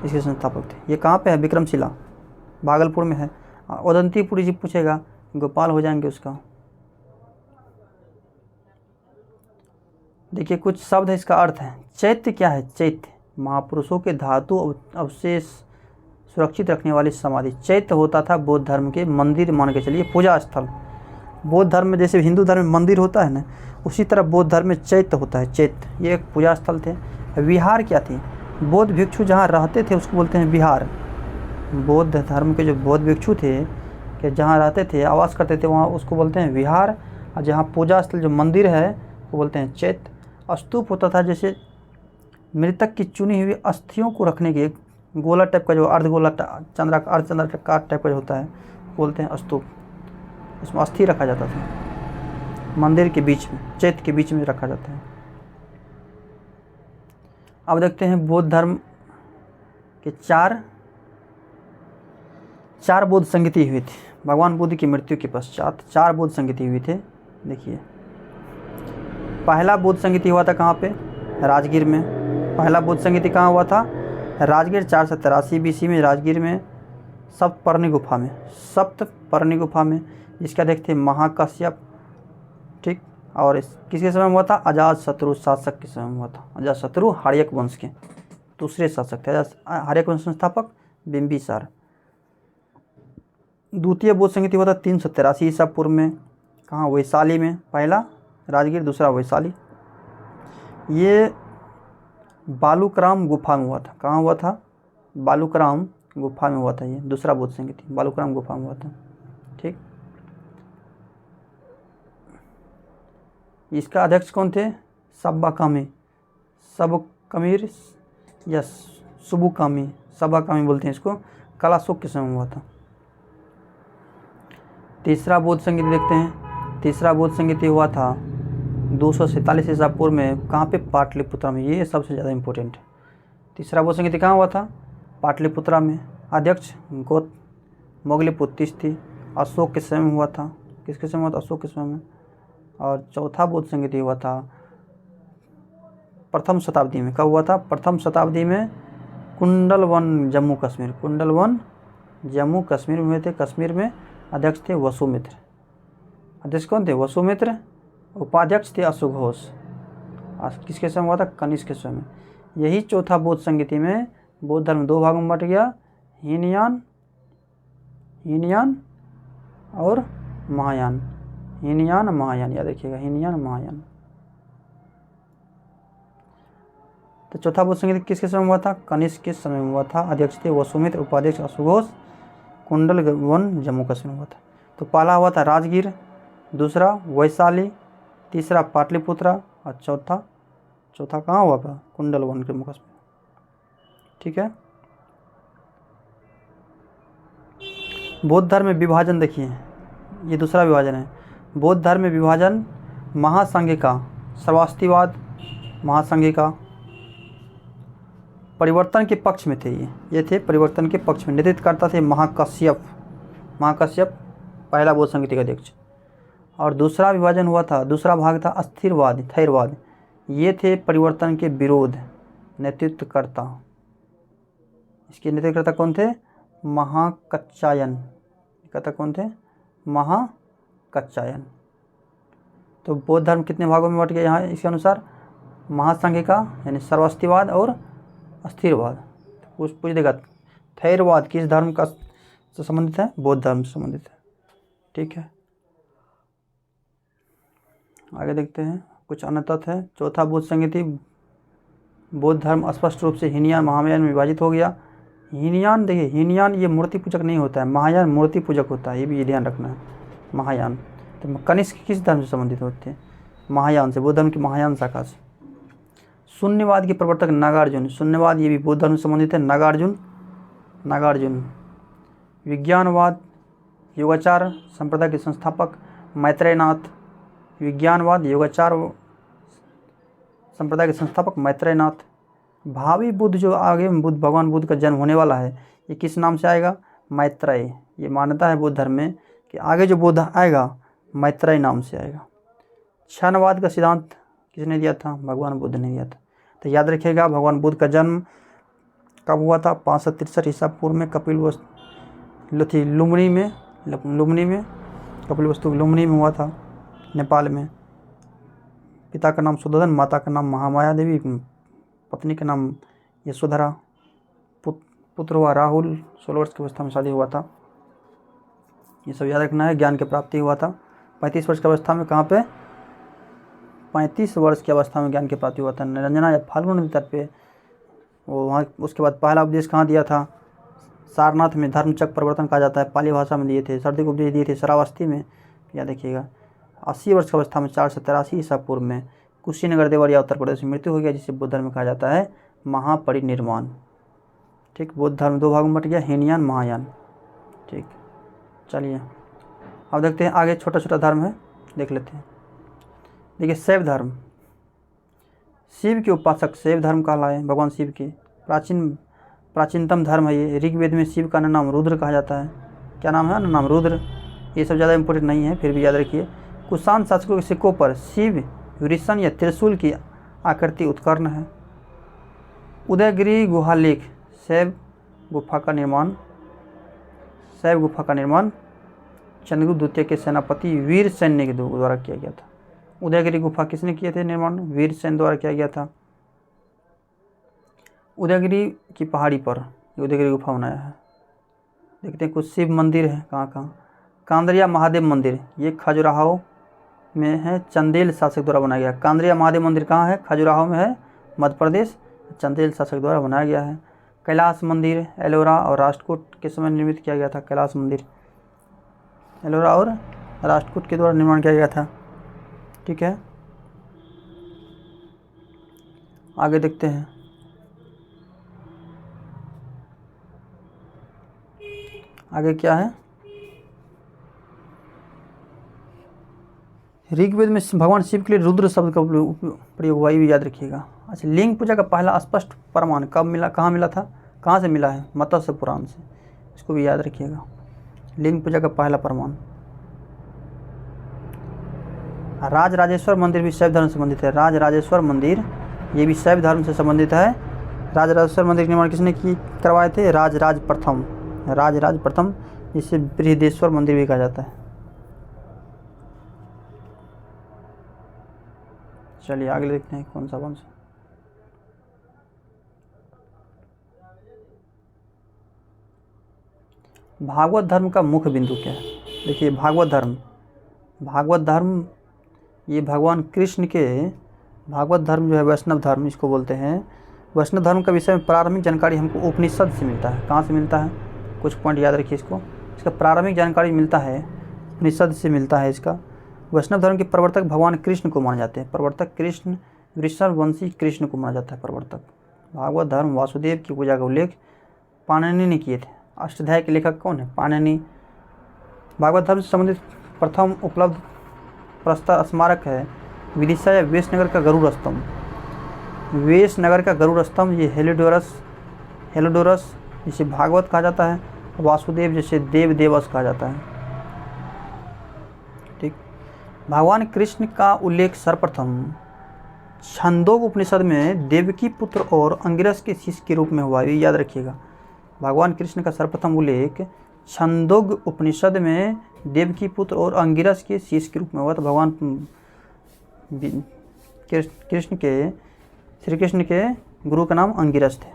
इसके संस्थापक थे। ये कहाँ पे है? विक्रमशिला भागलपुर में है। उदंतीपुरी जी पूछेगा, गोपाल हो जाएंगे उसका। देखिए कुछ शब्द है, इसका अर्थ है। चैत्य क्या है? चैत्य महापुरुषों के धातु अवशेष सुरक्षित रखने वाली समाधि। चैत्य होता था बौद्ध धर्म के मंदिर, मान के चलिए पूजा स्थल। बौद्ध धर्म में जैसे हिंदू धर्म में मंदिर होता है ना, उसी तरह बौद्ध धर्म में चैत्य होता है। चैत्य ये एक पूजा स्थल थे। विहार क्या थी? बौद्ध भिक्षु जहाँ रहते थे उसको बोलते हैं विहार। बौद्ध धर्म के जो बौद्ध भिक्षु थे कि जहाँ रहते थे, आवास करते थे, वहाँ उसको बोलते हैं विहार। और जहाँ पूजा स्थल जो मंदिर है वो बोलते हैं चैत्य। स्तूप होता था जैसे मृतक की चुनी हुई अस्थियों को रखने के, गोला टाइप का जो अर्धगोला अर्धचंद्राकार टाइप का जो होता है बोलते हैं स्तूप। उसमें अस्थि रखा जाता था मंदिर के बीच में, चैत्य के बीच में रखा जाता है। अब देखते हैं बौद्ध धर्म के चार बौद्ध संगीति हुई थी। भगवान बुद्ध की मृत्यु के पश्चात 4 बौद्ध संगीति हुए थे। देखिए पहला बौद्ध संगीति हुआ था कहाँ पे? राजगीर में। पहला बौद्ध संगीति कहाँ हुआ था? राजगीर 483 BC में राजगीर में सप्तपर्णी गुफा में, जिसका देखते महाकश्यप, ठीक। और किसके समय हुआ था? अजातशत्रु शासक के समय हुआ था। अजातशत्रु हार्यक वंश के दूसरे शासक थे। हार्यक वंश संस्थापक बिंबिसार। द्वितीय बौद्ध संगीति हुआ था 383 ईसा पूर्व में। कहाँ? वैशाली में। पहला राजगीर, दूसरा वैशाली। ये बालूक्राम गुफा में हुआ था। कहाँ हुआ था? बालूक्राम गुफा में हुआ था। ये दूसरा बोध संगीति बालूक्राम गुफा में हुआ था। ठीक, इसका अध्यक्ष कौन थे? सब्बाकामी, सब कमीर या सुबुकामी, सब्बाकामी बोलते हैं इसको। कलाशोक के समय हुआ था। तीसरा बौद्ध संगीति देखते हैं। तीसरा बौद्ध संगीति हुआ था 247 ईसा पूर्व में। कहाँ पे? पाटलिपुत्रा में। ये सबसे ज़्यादा इम्पोर्टेंट है। तीसरा बौद्ध संगीति कहाँ हुआ था? पाटलिपुत्रा में। अध्यक्ष गौत मोगलीपुत्र थी। अशोक के समय में हुआ था। किसके समय हुआ था? अशोक के समय में। और चौथा बौद्ध संगीति हुआ था प्रथम शताब्दी में। कब हुआ था? प्रथम शताब्दी में। कुंडलवन जम्मू कश्मीर, कुंडलवन जम्मू कश्मीर में हुए थे। कश्मीर में अध्यक्ष थे वसुमित्र। अध्यक्ष कौन थे? वसुमित्र। उपाध्यक्ष थे अशोघोष। किसके समय हुआ था? कनिष्क के समय में। यही चौथा बौद्ध संगीति में बौद्ध धर्म दो भागों में बट गया, हीनयान और महायान। हीनयान महायान, याद रखिएगा, हीनयान महायान। तो चौथा बौद्ध संगीत किसके समय हुआ था? कनिष्क के समय में हुआ था। अध्यक्ष थे वसुमित्र, उपाध्यक्ष अशोघोष। कुंडलवन जम्मू कश्मीर में हुआ था। तो पहला हुआ था राजगीर, दूसरा वैशाली, तीसरा पाटलिपुत्रा और चौथा कहाँ हुआ था? कुंडलवन जम्मू कश्मीर। ठीक है। बौद्ध धर्म में विभाजन देखिए, ये दूसरा विभाजन है। बौद्ध धर्म में विभाजन महासंघिका, सर्वास्तिवाद, महासंघिका परिवर्तन के पक्ष में थे। ये थे परिवर्तन के पक्ष में। नेतृत्व करता थे महाकश्यप पहला बौद्ध संगीति का अध्यक्ष। और दूसरा विभाजन हुआ था, दूसरा भाग था अस्थिरवाद, थैरवाद। ये थे परिवर्तन के विरोध नेतृत्वकर्ता। इसके नेतृत्वकर्ता कौन थे? महाकच्चायन। कहता कौन थे? महाकच्चायन। तो बौद्ध धर्म कितने भागों में बट गया यहाँ इसके अनुसार? महासंघिका यानी सर्वास्तिवाद और अस्थिरवाद। पूछ देगा थैरवाद किस धर्म का से संबंधित है? बौद्ध धर्म से संबंधित है। ठीक है, आगे देखते हैं कुछ अन्य तथ्य है। चौथा बौद्ध संगीति बौद्ध धर्म स्पष्ट रूप से हीनयान महायान में विभाजित हो गया। हीनयान देखिए, हीनयान ये मूर्ति पूजक नहीं होता है, महायान मूर्ति पूजक होता है, ये भी ध्यान रखना है। महायान तो कनिष्क किस धर्म से संबंधित होते हैं? महायान से, बौद्ध धर्म की महायान शाखा से। शून्यवाद के प्रवर्तक नागार्जुन, शून्यवाद ये भी बौद्ध धर्म से संबंधित है। नागार्जुन। विज्ञानवाद योगाचार संप्रदाय के संस्थापक मैत्रेयनाथ। विज्ञानवाद योगाचार संप्रदाय के संस्थापक मैत्रेयनाथ। भावी बुद्ध जो आगे भगवान बुद्ध का जन्म होने वाला है, ये किस नाम से आएगा? मैत्रेय। ये मान्यता है बौद्ध धर्म में कि आगे जो बुद्ध आएगा मैत्रेय नाम से आएगा। क्षणवाद का सिद्धांत किसने दिया था? भगवान बुद्ध ने दिया था। तो याद रखिएगा भगवान बुद्ध का जन्म कब हुआ था? 563 ईसा पूर्व में लुम्बिनी में कपिलवस्तु लुम्बिनी में हुआ था, नेपाल में। पिता का नाम सुदर्शन, माता का नाम महामाया देवी, पत्नी का नाम यशोधरा। पुत्र हुआ राहुल, 16 वर्ष की अवस्था में शादी हुआ था। ये सब याद रखना है। ज्ञान की प्राप्ति हुआ था 35 वर्ष की अवस्था में। कहाँ पे? 35 वर्ष की अवस्था में ज्ञान की प्राप्ति हुआ था निरंजना या फाल्गुन नदी तट पे। वो वहाँ उसके बाद पहला उपदेश कहाँ दिया था? सारनाथ में। धर्मचक्र परिवर्तन कहा जाता है, पाली भाषा में दिए थे। सर्दी को उपदेश दिए थे श्रावस्ती में, याद देखिएगा। 80 वर्ष की अवस्था में 483 ईसा पूर्व में कुशीनगर देवरिया उत्तर प्रदेश में मृत्यु हो गया, जिसे बौद्ध धर्म में कहा जाता है महापरिनिर्वाण। ठीक, बौद्ध धर्म दो भागों में बट गया, हीनयान महायान। ठीक, चलिए अब देखते हैं आगे। छोटा छोटा धर्म है, देख लेते हैं। देखिए शैव धर्म, शिव के उपासक शैव धर्म कहलाए। भगवान शिव के प्राचीनतम धर्म है ये। ऋग्वेद में शिव का नाम रुद्र कहा जाता है। क्या नाम है? नाम रुद्र। ये सब ज़्यादा इम्पोर्टेंट नहीं है, फिर भी याद रखिए। कुषाण शासकों के सिक्कों पर शिव वृषण या त्रिशूल की आकृति उत्कीर्ण है। उदयगिरी गुहालेख शैव गुफा का निर्माण चंद्रगुप्त द्वितीय के सेनापति वीरसेन के द्वारा किया गया था। उदयगिरी गुफा किसने किए थे निर्माण? वीरसेन द्वारा किया गया था। उदयगिरी की पहाड़ी पर उदयगिरी गुफा बनाया है। देखते हैं कुछ शिव मंदिर है कहाँ। कांद्रिया महादेव मंदिर, ये खजुराहो में है, चंदेल शासक द्वारा बनाया गया। कांद्रिया महादेव मंदिर कहाँ है? खजुराहो में है, मध्य प्रदेश। चंदेल शासक द्वारा बनाया गया है। कैलाश मंदिर एलोरा और राष्ट्रकूट के समय निर्मित किया गया था। कैलाश मंदिर एलोरा और राष्ट्रकूट के द्वारा निर्माण किया गया था। ठीक है, आगे देखते हैं। आगे क्या है, ऋग्वेद में भगवान शिव के लिए रुद्र शब्द का प्रयोग हुआ, ये भी याद रखिएगा। अच्छा, लिंग पूजा का पहला स्पष्ट प्रमाण कब मिला, कहाँ मिला था, कहाँ से मिला है, मत्स्य पुराण से, इसको भी याद रखिएगा। लिंग पूजा का पहला प्रमाण। राज राजेश्वर मंदिर भी शैव धर्म से संबंधित है। राज राजेश्वर मंदिर ये भी शैव धर्म से संबंधित है। राज राजेश्वर मंदिर का निर्माण किसने करवाए थे, राज प्रथम, जिसे बृहदेश्वर मंदिर भी कहा जाता है। चलिए आगे देखते हैं कौन सा वंश। भागवत धर्म का मुख्य बिंदु क्या है। देखिए, भागवत धर्म ये भगवान कृष्ण के, भागवत धर्म जो है वैष्णव धर्म इसको बोलते हैं। वैष्णव धर्म का विषय में प्रारंभिक जानकारी हमको उपनिषद से मिलता है। कहाँ से मिलता है, कुछ पॉइंट याद रखिए इसको। इसका प्रारंभिक जानकारी मिलता है उपनिषद से मिलता है इसका। वैष्णव धर्म के प्रवर्तक भगवान कृष्ण को माने जाते हैं। प्रवर्तक कृष्ण, वृषभवंशी कृष्ण को माना जाता है प्रवर्तक। भागवत धर्म वासुदेव की पूजा का उल्लेख पाणिनि ने किए थे। अष्टाध्याय के लेखक कौन है, पाणिनि। भागवत धर्म से संबंधित प्रथम उपलब्ध प्रस्तर स्मारक है विदिशा या वेशनगर का गरुड़ स्तंभ। वेशनगर का गरुड़ स्तंभ ये हेलोडोरस जिसे भागवत कहा जाता है, वासुदेव जिसे देवदेवस कहा जाता है। ठीक, भगवान कृष्ण का उल्लेख सर्वप्रथम छंदोग उपनिषद में देवकी पुत्र और अंगिरस के शिष्य के रूप में हुआ, ये याद रखिएगा। भगवान कृष्ण का सर्वप्रथम उल्लेख छंदोग उपनिषद में देवकी पुत्र और अंगिरस के शिष्य के रूप में हुआ। तो भगवान श्री कृष्ण के गुरु का नाम अंगिरस थे,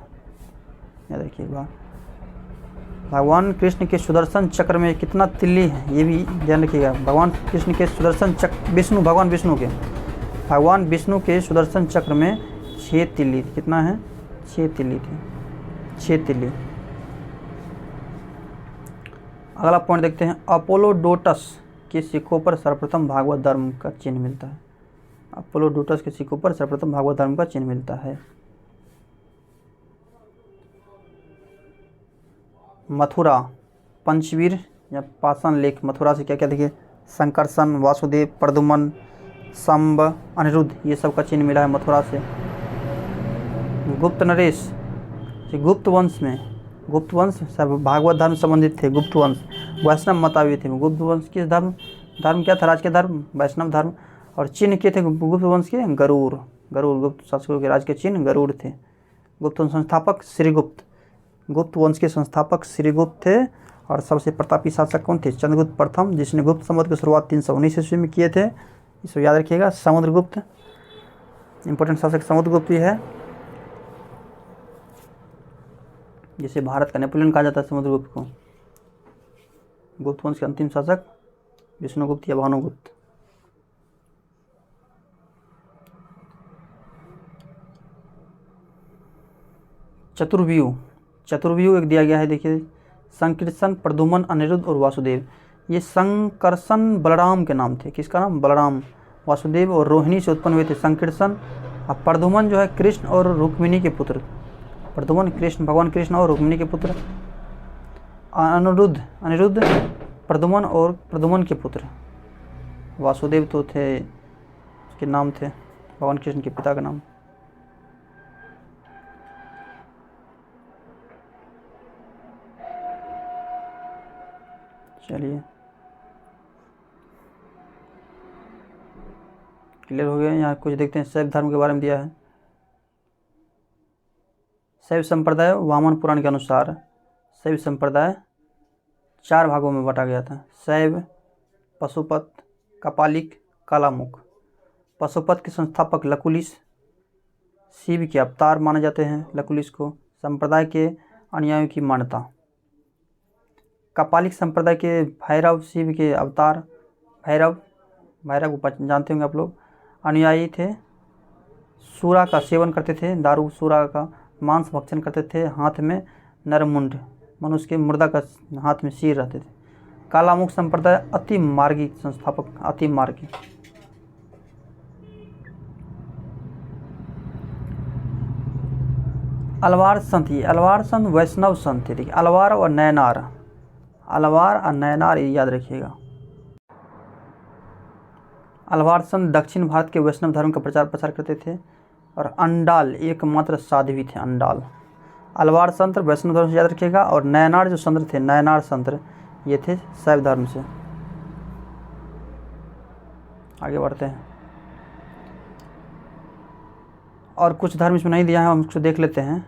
याद रखिएगा। भगवान कृष्ण के सुदर्शन चक्र में कितना तिल्ली है, ये भी ध्यान रखिएगा। भगवान कृष्ण के सुदर्शन चक्र, भगवान विष्णु के सुदर्शन चक्र में 6 तिल्ली, कितना है, 6 तिल्ली थी, 6 तिल्ली। अगला पॉइंट देखते हैं। अपोलोडोटस के सिक्कों पर सर्वप्रथम भागवत धर्म का चिन्ह मिलता है। अपोलोडोटस के सिक्कों पर सर्वप्रथम भागवत धर्म का चिन्ह मिलता है। मथुरा पंचवीर या पाषाण लेख, मथुरा से क्या क्या देखिए, संकर्षण, वासुदेव, प्रद्युम्न, शंब, अनिरुद्ध, ये सब का चिन्ह मिला है मथुरा से। गुप्त नरेश, गुप्त वंश सब भागवत धर्म संबंधित थे। गुप्त वंश वैष्णव मतावी थे। गुप्त वंश किस धर्म क्या था, राज के धर्म वैष्णव धर्म। और चिन्ह के थे गुप्त वंश के, गरुड़, गुप्त शासकों के राज के चिन्ह गरुड़ थे। गुप्त वंश संस्थापक श्रीगुप्त, गुप्त वंश के संस्थापक श्रीगुप्त थे। और सबसे प्रतापी शासक कौन थे, चंद्रगुप्त प्रथम, जिसने गुप्त संवत की शुरुआत 319 ईस्वी में किए थे। इसको याद रखिएगा। समुद्रगुप्त, इंपॉर्टेंट शासक समुद्रगुप्त ही है, जिसे भारत का नेपोलियन कहा जाता है समुद्रगुप्त को। गुप्त वंश के अंतिम शासक विष्णुगुप्त या भानुगुप्त। चतुर्व्यूह एक दिया गया है, देखिए। संकर्षण, प्रद्युम्न, अनिरुद्ध और वासुदेव। ये संकर्षण बलराम के नाम थे। किसका नाम, बलराम। वासुदेव और रोहिणी से उत्पन्न हुए थे प्रद्युम्न। और प्रद्युम्न जो है कृष्ण और रुक्मिणी के पुत्र। प्रद्युम्न कृष्ण, भगवान कृष्ण और रुक्मिणी के पुत्र। अनिरुद्ध प्रद्युम्न और प्रद्युम्न के पुत्र। वासुदेव तो थे, उसके नाम थे भगवान कृष्ण के पिता का नाम। चलिए क्लियर हो गया। यहाँ कुछ देखते हैं शैव धर्म के बारे में दिया है। शैव संप्रदाय वामन पुराण के अनुसार शैव संप्रदाय 4 भागों में बांटा गया था। शैव, पशुपत, कपालिक, कालामुख। पशुपत के संस्थापक लकुलिश, शिव के अवतार माने जाते हैं लकुलिश को। संप्रदाय के अनुयायियों की मान्यता। कपालिक संप्रदाय के भैरव, शिव के अवतार, भैरव को जानते होंगे आप लोग, अनुयायी थे। सूरा का सेवन करते थे, दारू सूरा का मांस भक्षण करते थे, हाथ में नरमुंड मनुष्य के मुर्दा का हाथ में सिर रहते थे। कालामुख संप्रदाय अति मार्गी संस्थापक, अति मार्गी। अलवार संत, ये अलवार संत वैष्णव संत थे। देखिए अलवार और नैनार, अलवार और नैनार ये याद रखिएगा। अलवार संत दक्षिण भारत के वैष्णव धर्म का प्रचार प्रसार करते थे और अंडाल एकमात्र साध्वी थे, अंडाल। अलवार संत वैष्णव धर्म से याद रखिएगा। और नैनार जो संत थे, नैनार संत ये थे शैव धर्म से। आगे बढ़ते हैं और कुछ धर्म इसमें नहीं दिया है, हम उसको देख लेते हैं।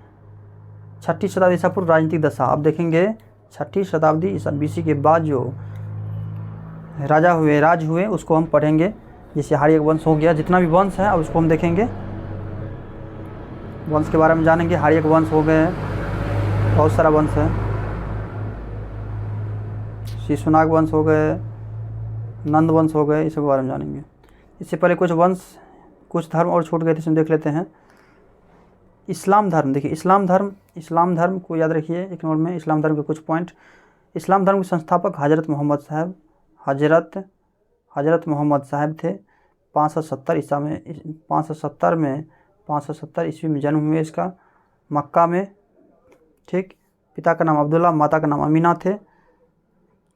6ठी शताब्दी ईसा पूर्व राजनीतिक दशा। अब देखेंगे 6ठी शताब्दी ईसा BC के बाद जो राजा हुए, राज हुए, उसको हम पढ़ेंगे। जैसे हार्यक वंश हो गया, जितना भी वंश है अब उसको हम देखेंगे, वंश के बारे में जानेंगे। हार्यक वंश हो गए, बहुत सारा वंश है। शिशुनाग वंश हो गए, नंद वंश हो गए, इसके बारे में जानेंगे। इससे पहले कुछ वंश, कुछ धर्म और छूट गए थे, इसमें देख लेते हैं। इस्लाम धर्म, देखिए इस्लाम धर्म को याद रखिए एक नोट में। इस्लाम धर्म के कुछ पॉइंट। इस्लाम धर्म के संस्थापक हजरत मोहम्मद साहब, हजरत मोहम्मद साहब थे। 570 ईस्वी में जन्म हुए इसका, मक्का में। ठीक, पिता का नाम अब्दुल्ला, माता का नाम अमीना थे।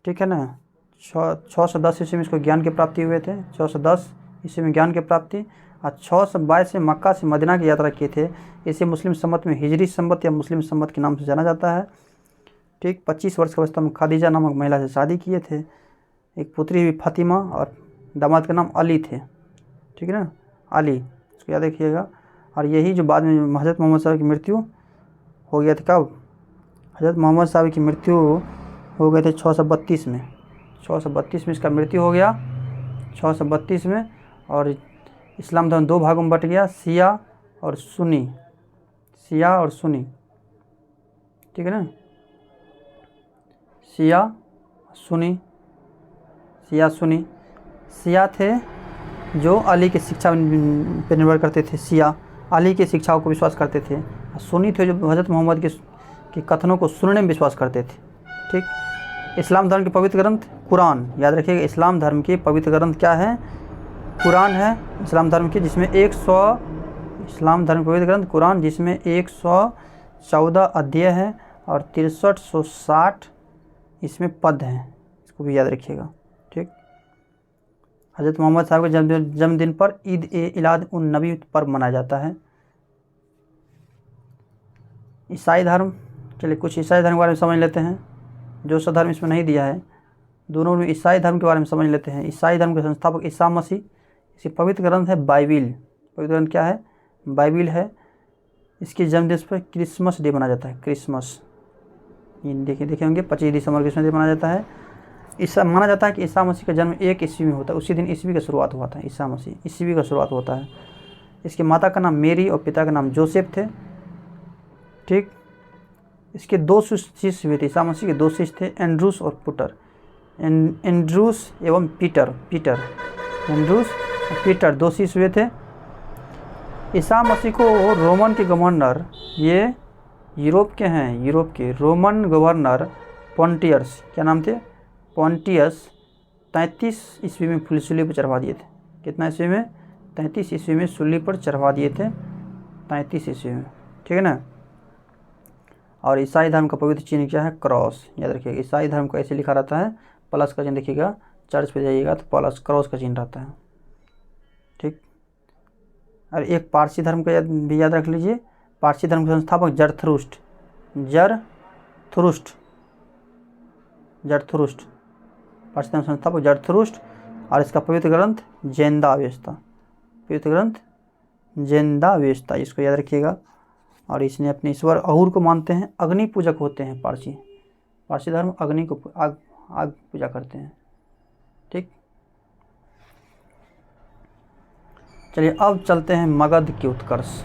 ठीक है ना। 610 ईस्वी में इसको ज्ञान की प्राप्ति हुए थे, 610 ईस्वी में ज्ञान की प्राप्ति। और 622 में मक्का से मदीना की यात्रा किए थे। इसे मुस्लिम सम्मत में हिजरी सम्मत या मुस्लिम सम्मत के नाम से जाना जाता है। ठीक, 25 वर्ष की अवस्था में खादीजा नामक महिला से शादी किए थे। एक पुत्री भी फातिमा और दामाद का नाम अली थे। ठीक है ना, अली, इसको याद रखिएगा। और यही जो बाद में हज़रत मोहम्मद साहब की मृत्यु हो गया था, कब? हज़रत मोहम्मद साहब की मृत्यु हो गए थे 632 में। 632 में इसका मृत्यु हो गया, 632 में। और इस्लाम धर्म 2 भागों में बट गया, शिया और सुन्नी। ठीक है ना, शिया सुन्नी। शिया थे जो अली की शिक्षा पर निर्भर करते थे, शिया अली की शिक्षाओं को विश्वास करते थे। सुन्नी थे जो हज़रत मोहम्मद के कथनों को सुनने में विश्वास करते थे। ठीक, इस्लाम धर्म के पवित्र ग्रंथ कुरान, याद रखिएगा। इस्लाम धर्म के पवित्र ग्रंथ क्या है? कुरान है इस्लाम धर्म की, जिसमें 100 इस्लाम धर्म पवित्र ग्रंथ कुरान, जिसमें 114 अध्याय हैं और 6360 इसमें पद हैं, इसको भी याद रखिएगा। ठीक, हज़रत मोहम्मद साहब के जन्मदिन पर ईद ए मिलाद उन नबी पर्व मनाया जाता है। ईसाई धर्म, चलिए कुछ ईसाई धर्म के बारे में समझ लेते हैं। जो सा धर्म इसमें नहीं दिया है, दोनों में ईसाई धर्म के बारे में समझ लेते हैं। ईसाई धर्म के संस्थापक ईसा मसीह। इसकी पवित्र ग्रंथ है बाइबिल। पवित्र ग्रंथ क्या है? बाइबिल है। इसके जन्मदिन पर क्रिसमस डे मनाया जाता है, क्रिसमस। ये देखे होंगे 25 दिसंबर क्रिसमस डे मनाया जाता है। ईसा माना जाता है कि ईसा मसीह का जन्म 1 ईस्वी में होता है, उसी दिन ईस्वी का शुरुआत हुआ था। ईसा मसीह ईस्वी का शुरुआत होता है। इसकी माता का नाम मेरी और पिता का नाम जोसेफ थे। ठीक, इसके 2 शिष्य हुए थे। ईसा मसीह के 2 शिष्य थे, एंड्रूस और पुटर। एंड्रूस एवं पीटर, एंड्रूस और पीटर 2 शिष्य हुए थे। ईसा मसीह को रोमन के गवर्नर, ये यूरोप के हैं, यूरोप के रोमन गवर्नर पॉन्टियस, क्या नाम थे? पॉन्टियस, 33 ईस्वी में सूली पर चढ़वा दिए थे। कितना ईस्वी में? 33 ईस्वी में सूली पर चढ़वा दिए थे, 33 ईस्वी में। ठीक है ना। और ईसाई धर्म का पवित्र चिन्ह क्या है? क्रॉस। याद रखिएगा, ईसाई धर्म को ऐसे लिखा रहता है, प्लस का चिन्ह। देखिएगा चर्च पे जाइएगा तो प्लस क्रॉस का चिन्ह रहता है। ठीक, और एक पारसी धर्म का भी याद रख लीजिए। पारसी धर्म के संस्थापक जरथुरुस्ट। पारसी धर्म संस्थापक जरथुरुस्ट। और इसका पवित्र ग्रंथ जेंदा अवेस्ता, पवित्र ग्रंथ जेंदा अवेस्ता, इसको याद रखिएगा। और इसने अपने ईश्वर अहूर को मानते हैं, अग्नि पूजक होते हैं पारसी धर्म, अग्नि को आग पूजा करते हैं। ठीक, चलिए अब चलते हैं मगध के उत्कर्ष।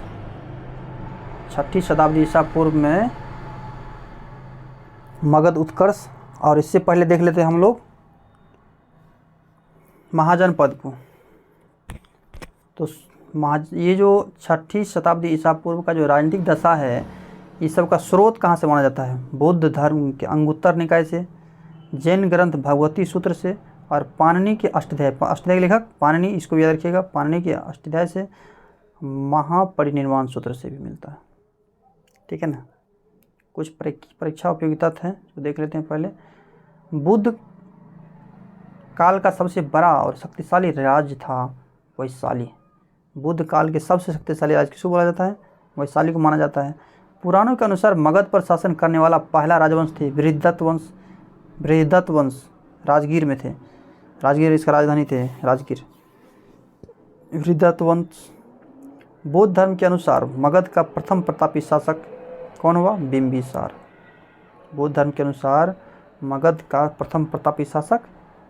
6ठी शताब्दी ईसा पूर्व में मगध उत्कर्ष। और इससे पहले देख लेते हैं हम लोग महाजनपद को। तो ये जो 6ठी शताब्दी ईसा पूर्व का जो राजनीतिक दशा है, इस सब का स्रोत कहाँ से माना जाता है? बौद्ध धर्म के अंगुत्तर निकाय से, जैन ग्रंथ भगवती सूत्र से, और पाणिनि के अष्टाध्याय के लेखक पाणिनि, इसको याद रखिएगा, पाणिनि के अष्टाध्याय से, महापरिनिर्वाण सूत्र से भी मिलता है। ठीक है ना। कुछ परीक्षा उपयोगिता है तो देख लेते हैं पहले। बुद्ध काल का सबसे बड़ा और शक्तिशाली राज्य था वैशाली। बुद्ध काल के सबसे शक्तिशाली राज्य किसको बोला जाता है? वैशाली को माना जाता है। पुराणों के अनुसार मगध पर शासन करने वाला पहला राजवंश थे बृहदत्त वंश, राजगीर में थे। राजगीर इसका राजधानी थे, राजगीर। बृहदत्त वंश। बौद्ध धर्म के अनुसार मगध का प्रथम प्रतापी शासक कौन हुआ? बिंबिसार। बौद्ध धर्म के अनुसार मगध का प्रथम प्रतापी शासक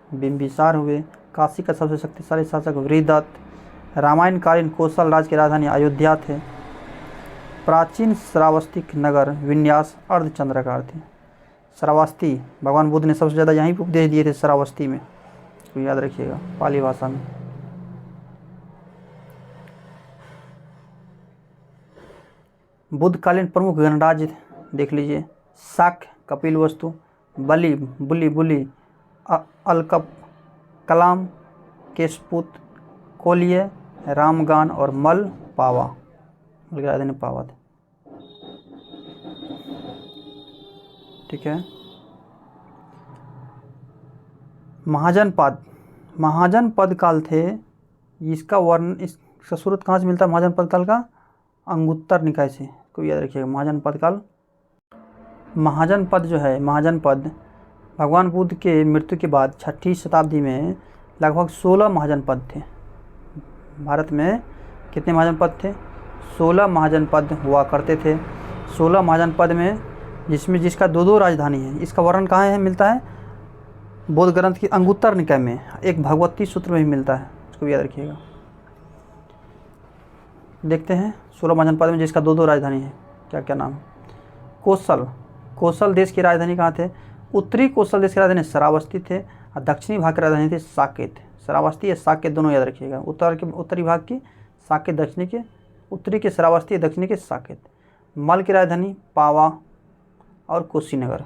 बिंबिसार हुए। काशी का सबसे शक्तिशाली शासक बृहदत्त। रामायण कालीन कौशल राज्य की राजधानी अयोध्या थे। प्राचीन श्रावस्तिक नगर विन्यास अर्धचंद्राकार थे। श्रावस्ती, भगवान बुद्ध ने सबसे ज़्यादा यहीं पर उपदेश दिए थे, श्रावस्ती में, तो याद रखिएगा पाली भाषा में। बुद्धकालीन प्रमुख गणराज्य देख लीजिए। शाक्य, कपिलवस्तु, बलि, बुली, अलकप, कलाम, केशपुत, कोलिय, रामगान और मल पावा। मल की राजधानी पावा थे। ठीक है। महाजनपद काल थे। इसका वर्णन, इसका स्रोत कहाँ से मिलता है? महाजनपद काल का अंगुत्तर निकाय से, को याद रखिएगा। महाजनपद काल, महाजनपद जो है, महाजनपद भगवान बुद्ध के मृत्यु के बाद 6ठी शताब्दी में लगभग 16 महाजनपद थे। भारत में कितने महाजनपद थे? 16 महाजनपद हुआ करते थे। 16 महाजनपद में जिसका दो राजधानी है। इसका वर्णन कहाँ है मिलता है? बौद्ध ग्रंथ की अंगुत्तर निकाय में, एक भगवती सूत्र में भी मिलता है, इसको भी याद रखिएगा। देखते हैं 16 महाजनपद में जिसका दो राजधानी है, क्या क्या नाम? कौशल देश की राजधानी कहाँ थे? उत्तरी कौशल देश की राजधानी श्रावस्ती थे और दक्षिणी भाग की राजधानी थी साकेत। श्रावस्ती या साकेत दोनों याद रखिएगा। उत्तरी भाग की साकेत, दक्षिणी के उत्तरी के श्रावस्ती, दक्षिणी के साकेत। मल की राजधानी पावा और कुशीनगर।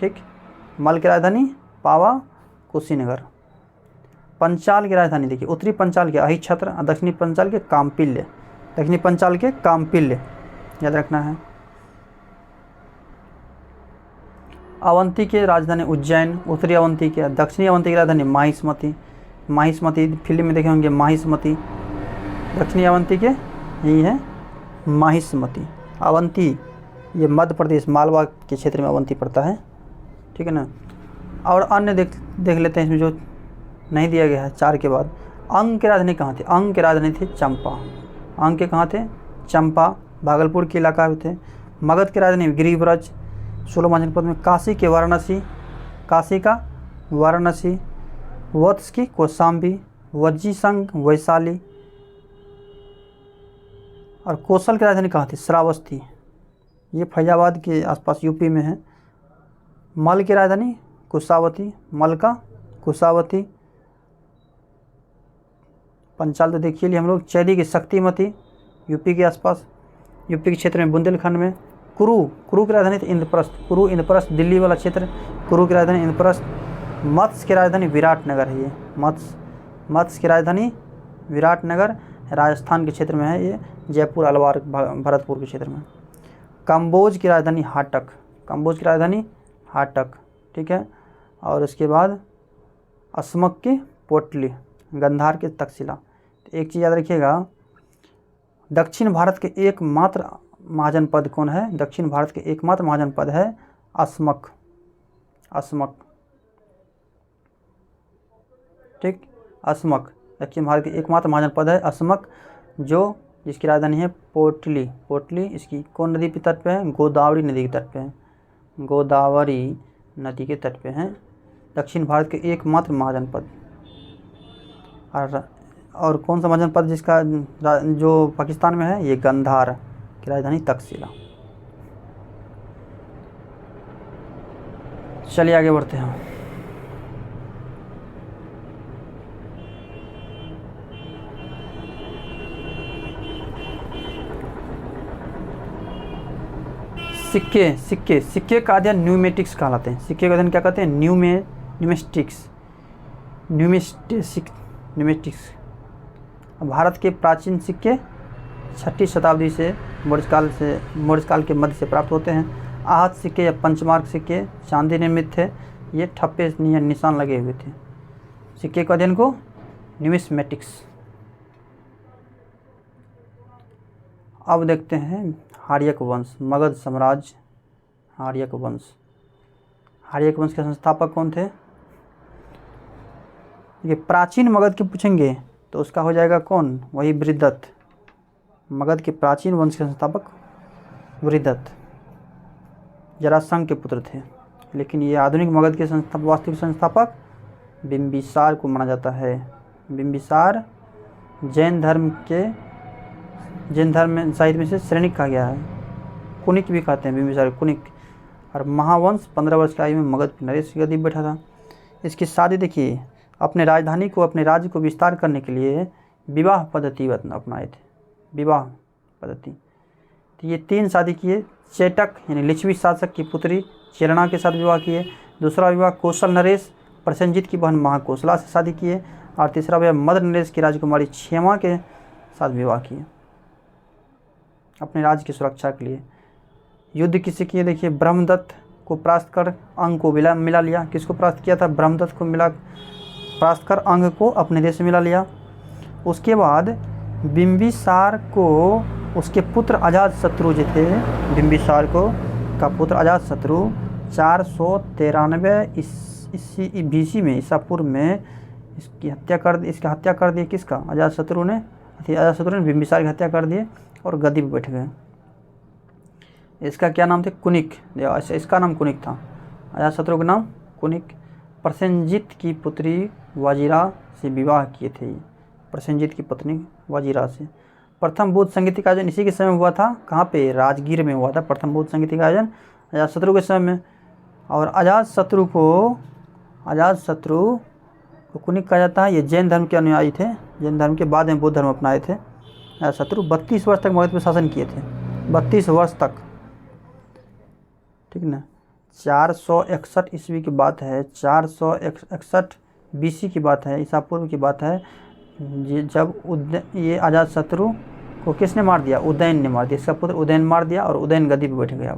ठीक, मल की राजधानी पावा, कुशीनगर। पंचाल की राजधानी देखिए, उत्तरी पंचाल के अहिच्छत्र और दक्षिणी पंचाल के काम्पिल्य। दक्षिणी पंचाल के काम्पिल्य याद रखना है। अवंती की राजधानी उज्जैन, उत्तरी अवंती के, दक्षिणी अवंती की राजधानी माहिष्मती फिल्म में देखे होंगे माहिष्मती। दक्षिणी अवंती के यही है माहिष्मती। अवंती ये मध्य प्रदेश मालवा के क्षेत्र में अवंती पड़ता है। ठीक है ना। और अन्य देख लेते हैं इसमें जो नहीं दिया गया है 4 के बाद। अंग की राजधानी कहाँ थी? अंग की राजधानी थी चंपा। अंग के कहाँ थे? चंपा, भागलपुर के इलाका में थे। मगध की राजधानी गिरिव्रज। 16 महाजनपद में काशी के वाराणसी, काशी का वाराणसी। वत्स की कौशाम्बी, वज्जीसंग वैशाली। और कौशल की राजधानी कहाँ थी? श्रावस्ती, ये फैजाबाद के आसपास यूपी में है। मल की राजधानी कुशावती, मल का कुशावती। पंचाल तो देखिए लिए हम लोग। चैदी की शक्तिमती, यूपी के आसपास, यूपी के क्षेत्र में बुंदेलखंड में। कुरु की राजधानी थी इंद्रप्रस्थ, इंद्रप्रस्थ दिल्ली वाला क्षेत्र, कुरु की राजधानी इंद्रप्रस्थ। मत्स्य की राजधानी विराटनगर है। ये मत्स्य की राजधानी विराटनगर राजस्थान के क्षेत्र में है। ये जयपुर, अलवार, भरतपुर के क्षेत्र में। कंबोज की राजधानी हाटक, ठीक है। और उसके बाद असमक की पोटली, गंधार के तक्षशिला। तो एक चीज़ याद रखिएगा, दक्षिण भारत के एकमात्र महाजनपद कौन है? दक्षिण भारत के एकमात्र महाजनपद है असमक। ठीक, असमक दक्षिण भारत के एकमात्र महाजनपद है असमक, जिसकी राजधानी है पोटली। इसकी कौन नदी के तट पे है? गोदावरी नदी के तट पे है। गोदावरी नदी के तट पे है। दक्षिण भारत के एकमात्र महाजनपद। और कौन सा महाजनपद जिसका जो पाकिस्तान में है? ये गंधार की राजधानी तक्षशिला। चलिए आगे बढ़ते हैं। सिक्के सिक्के सिक्के का अध्ययन न्यूमेटिक्स कहलाते हैं। सिक्के का अध्ययन क्या कहते हैं? न्यूमेस्टिक्स न्यूमेटिक्स। भारत के प्राचीन सिक्के 6वीं शताब्दी से मौर्यकाल के मध्य से प्राप्त होते हैं। आहत सिक्के या पंचमार्क सिक्के चांदी निर्मित थे, ये ठप्पे निशान लगे हुए थे। सिक्के का अध्ययन को न्यूमिस्मेटिक्स। अब देखते हैं हार्यक वंश, मगध साम्राज्य। हार्यक वंश के संस्थापक कौन थे? ये प्राचीन मगध के पूछेंगे तो उसका हो जाएगा कौन? वही बृहदत्त। मगध के प्राचीन वंश के संस्थापक बृहदत्त जरासंध के पुत्र थे। लेकिन ये आधुनिक मगध के वास्तविक संस्थापक बिंबिसार को माना जाता है। बिंबिसार जैन धर्म साहित्य में से श्रेणिक कहा गया है। कुनिक भी कहते हैं बिंबिसार, कुनिक। और महावंश 15 वर्ष की आयु में मगध पर नरेश की गद्दी बैठा था। इसकी शादी देखिए, अपने राजधानी को, अपने राज्य को विस्तार करने के लिए विवाह पद्धति अपनाए थे। विवाह पद्धति, तो ये 3 शादी किए। चेटक यानी लिच्छवी शासक की पुत्री चेरणा के साथ विवाह किए। दूसरा विवाह कौशल नरेश प्रसेनजीत की बहन महाकोशला से शादी किए। और तीसरा विवाह मद्र नरेश की राजकुमारी क्षेमा के साथ विवाह किए अपने राज्य की सुरक्षा के लिए। युद्ध किससे किए? देखिए, ब्रह्मदत्त को परास्त कर अंग को मिला लिया। किसको परास्त किया था? ब्रह्मदत्त को परास्त कर अंग को अपने देश में मिला लिया। उसके बाद बिंबिसार को उसके पुत्र अजातशत्रु जो थे, बिंबिसार को का पुत्र अजातशत्रु 493 BC में, ईसा पूर्व में इसकी हत्या कर दी। किसका? अजातशत्रु ने बिंबिसार की हत्या कर दिए और गद्दी पर बैठ गए। इसका क्या नाम थे? कुनिक। इसका नाम कुनिक था। अजातशत्रु का नाम कुनिक। प्रसेनजीत की पुत्री वाजिरा से विवाह किए थे। प्रसेनजीत की पत्नी वाजिरा से। प्रथम बौद्ध संगीति का आयोजन इसी के समय हुआ था। कहाँ पे? राजगीर में हुआ था प्रथम बौद्ध संगीति का आयोजन, अजातशत्रु के समय में। और अजातशत्रु को कुनिक कहा जाता है। ये जैन धर्म के अनुयायी थे। जैन धर्म के बाद में बौद्ध धर्म अपनाए थे। अजातशत्रु 32 वर्ष तक मगध पर शासन किए थे। 32 वर्ष तक, ठीक ना। 461 ईस्वी की बात है, 461 BC की बात है, ईसा पूर्व की बात है। जब ये अजातशत्रु को किसने मार दिया? उदयन ने मार दिया। इसका पुत्र उदयन मार दिया और उदयन गद्दी पर बैठ गया।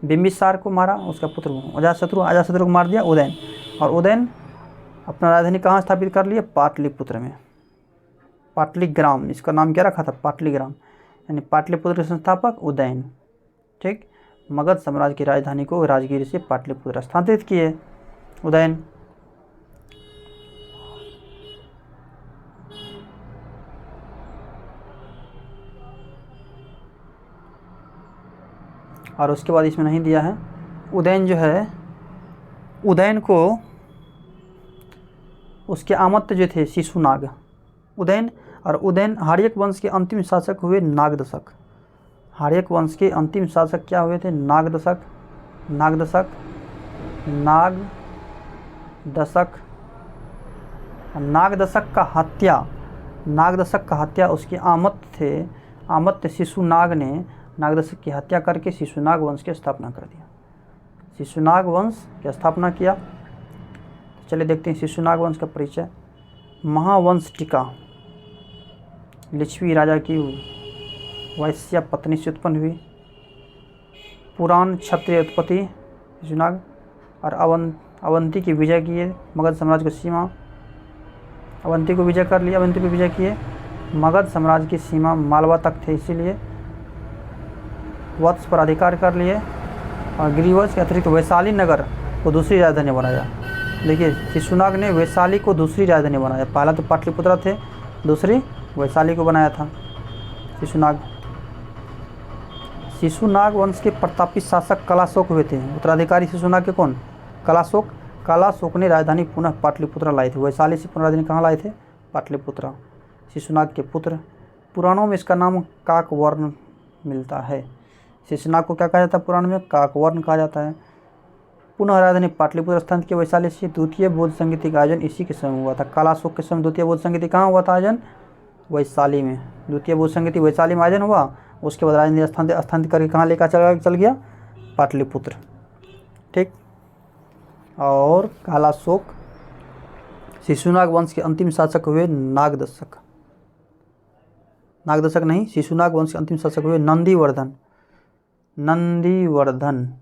बिंबिसार को मारा, उसका पुत्र अजातशत्रु को मार दिया उदयन। और उदयन अपना राजधानी कहाँ स्थापित कर लिए? पाटलिपुत्र में। पाटलिग्राम, इसका नाम क्या रखा था? पाटलिग्राम। यानी पाटलिपुत्र के संस्थापक उदयन। ठीक, मगध साम्राज्य की राजधानी को राजगीर से पाटलिपुत्र स्थानांतरित किए उदयन। और उसके बाद इसमें नहीं दिया है। उदयन जो है, उदयन को उसके आमत्य जो थे शिशुनाग, उदयन हार्यक वंश के अंतिम शासक हुए नागदशक। हार्यक वंश के अंतिम शासक क्या हुए थे? नागदशक का हत्या उसके आमत्य शिशुनाग ने नागदशक की हत्या करके शिशुनाग वंश की स्थापना कर दिया। शिशुनाग वंश की स्थापना किया। चलिए देखते हैं शिशुनाग वंश का परिचय। महावंश टीका लिच्छवी राजा की वैश्या पत्नी से उत्पन्न हुई। पुराण क्षत्रिय उत्पत्ति शिशुनाग। और अवंती की विजय किए, मगध साम्राज्य की सीमा अवंती को विजय किए। मगध साम्राज्य की सीमा मालवा तक थे, इसीलिए वत्स पर अधिकार कर लिए। और ग्रीवज के अतिरिक्त वैशाली नगर को दूसरी राजधानी बनाया। देखिए, शिशुनाग ने वैशाली को दूसरी राजधानी बनाया। पहला तो पाटलिपुत्र थे, दूसरी वैशाली को बनाया था शिशुनाग वंश के प्रतापी शासक कलाशोक हुए थे। उत्तराधिकारी शिशुनाग के कौन? कलाशोक ने राजधानी पुनः पाटलिपुत्र लाई थी। वैशाली से पुनः राजधानी कहाँ लाए थे? पाटलिपुत्र। शिशुनाग के पुत्र। पुराणों में इसका नाम काकवर्ण मिलता है। शिशुनाग को क्या कहा जाता है पुराण में? काकवर्ण कहा जाता है। पुनः राजधानी पाटलिपुत्र स्थान के वैशाली से द्वितीय बौद्ध संगीति का आयोजन इसी के समय हुआ था। कलाशोक के समय द्वितीय बौद्ध संगीति कहाँ हुआ था आयोजन? वैशाली में। द्वितीय बौद्ध संगीति वैशाली में आयोजन हुआ। उसके बाद राजधानी स्थानांतरित करके कहाँ लेकर चल गया? पाटलिपुत्र, ठीक। और कालाशोक। शिशुनाग वंश के अंतिम शासक हुए नागदशक, नागदशक नहीं, शिशुनाग वंश के अंतिम शासक हुए नंदीवर्धन, नंदीवर्धन,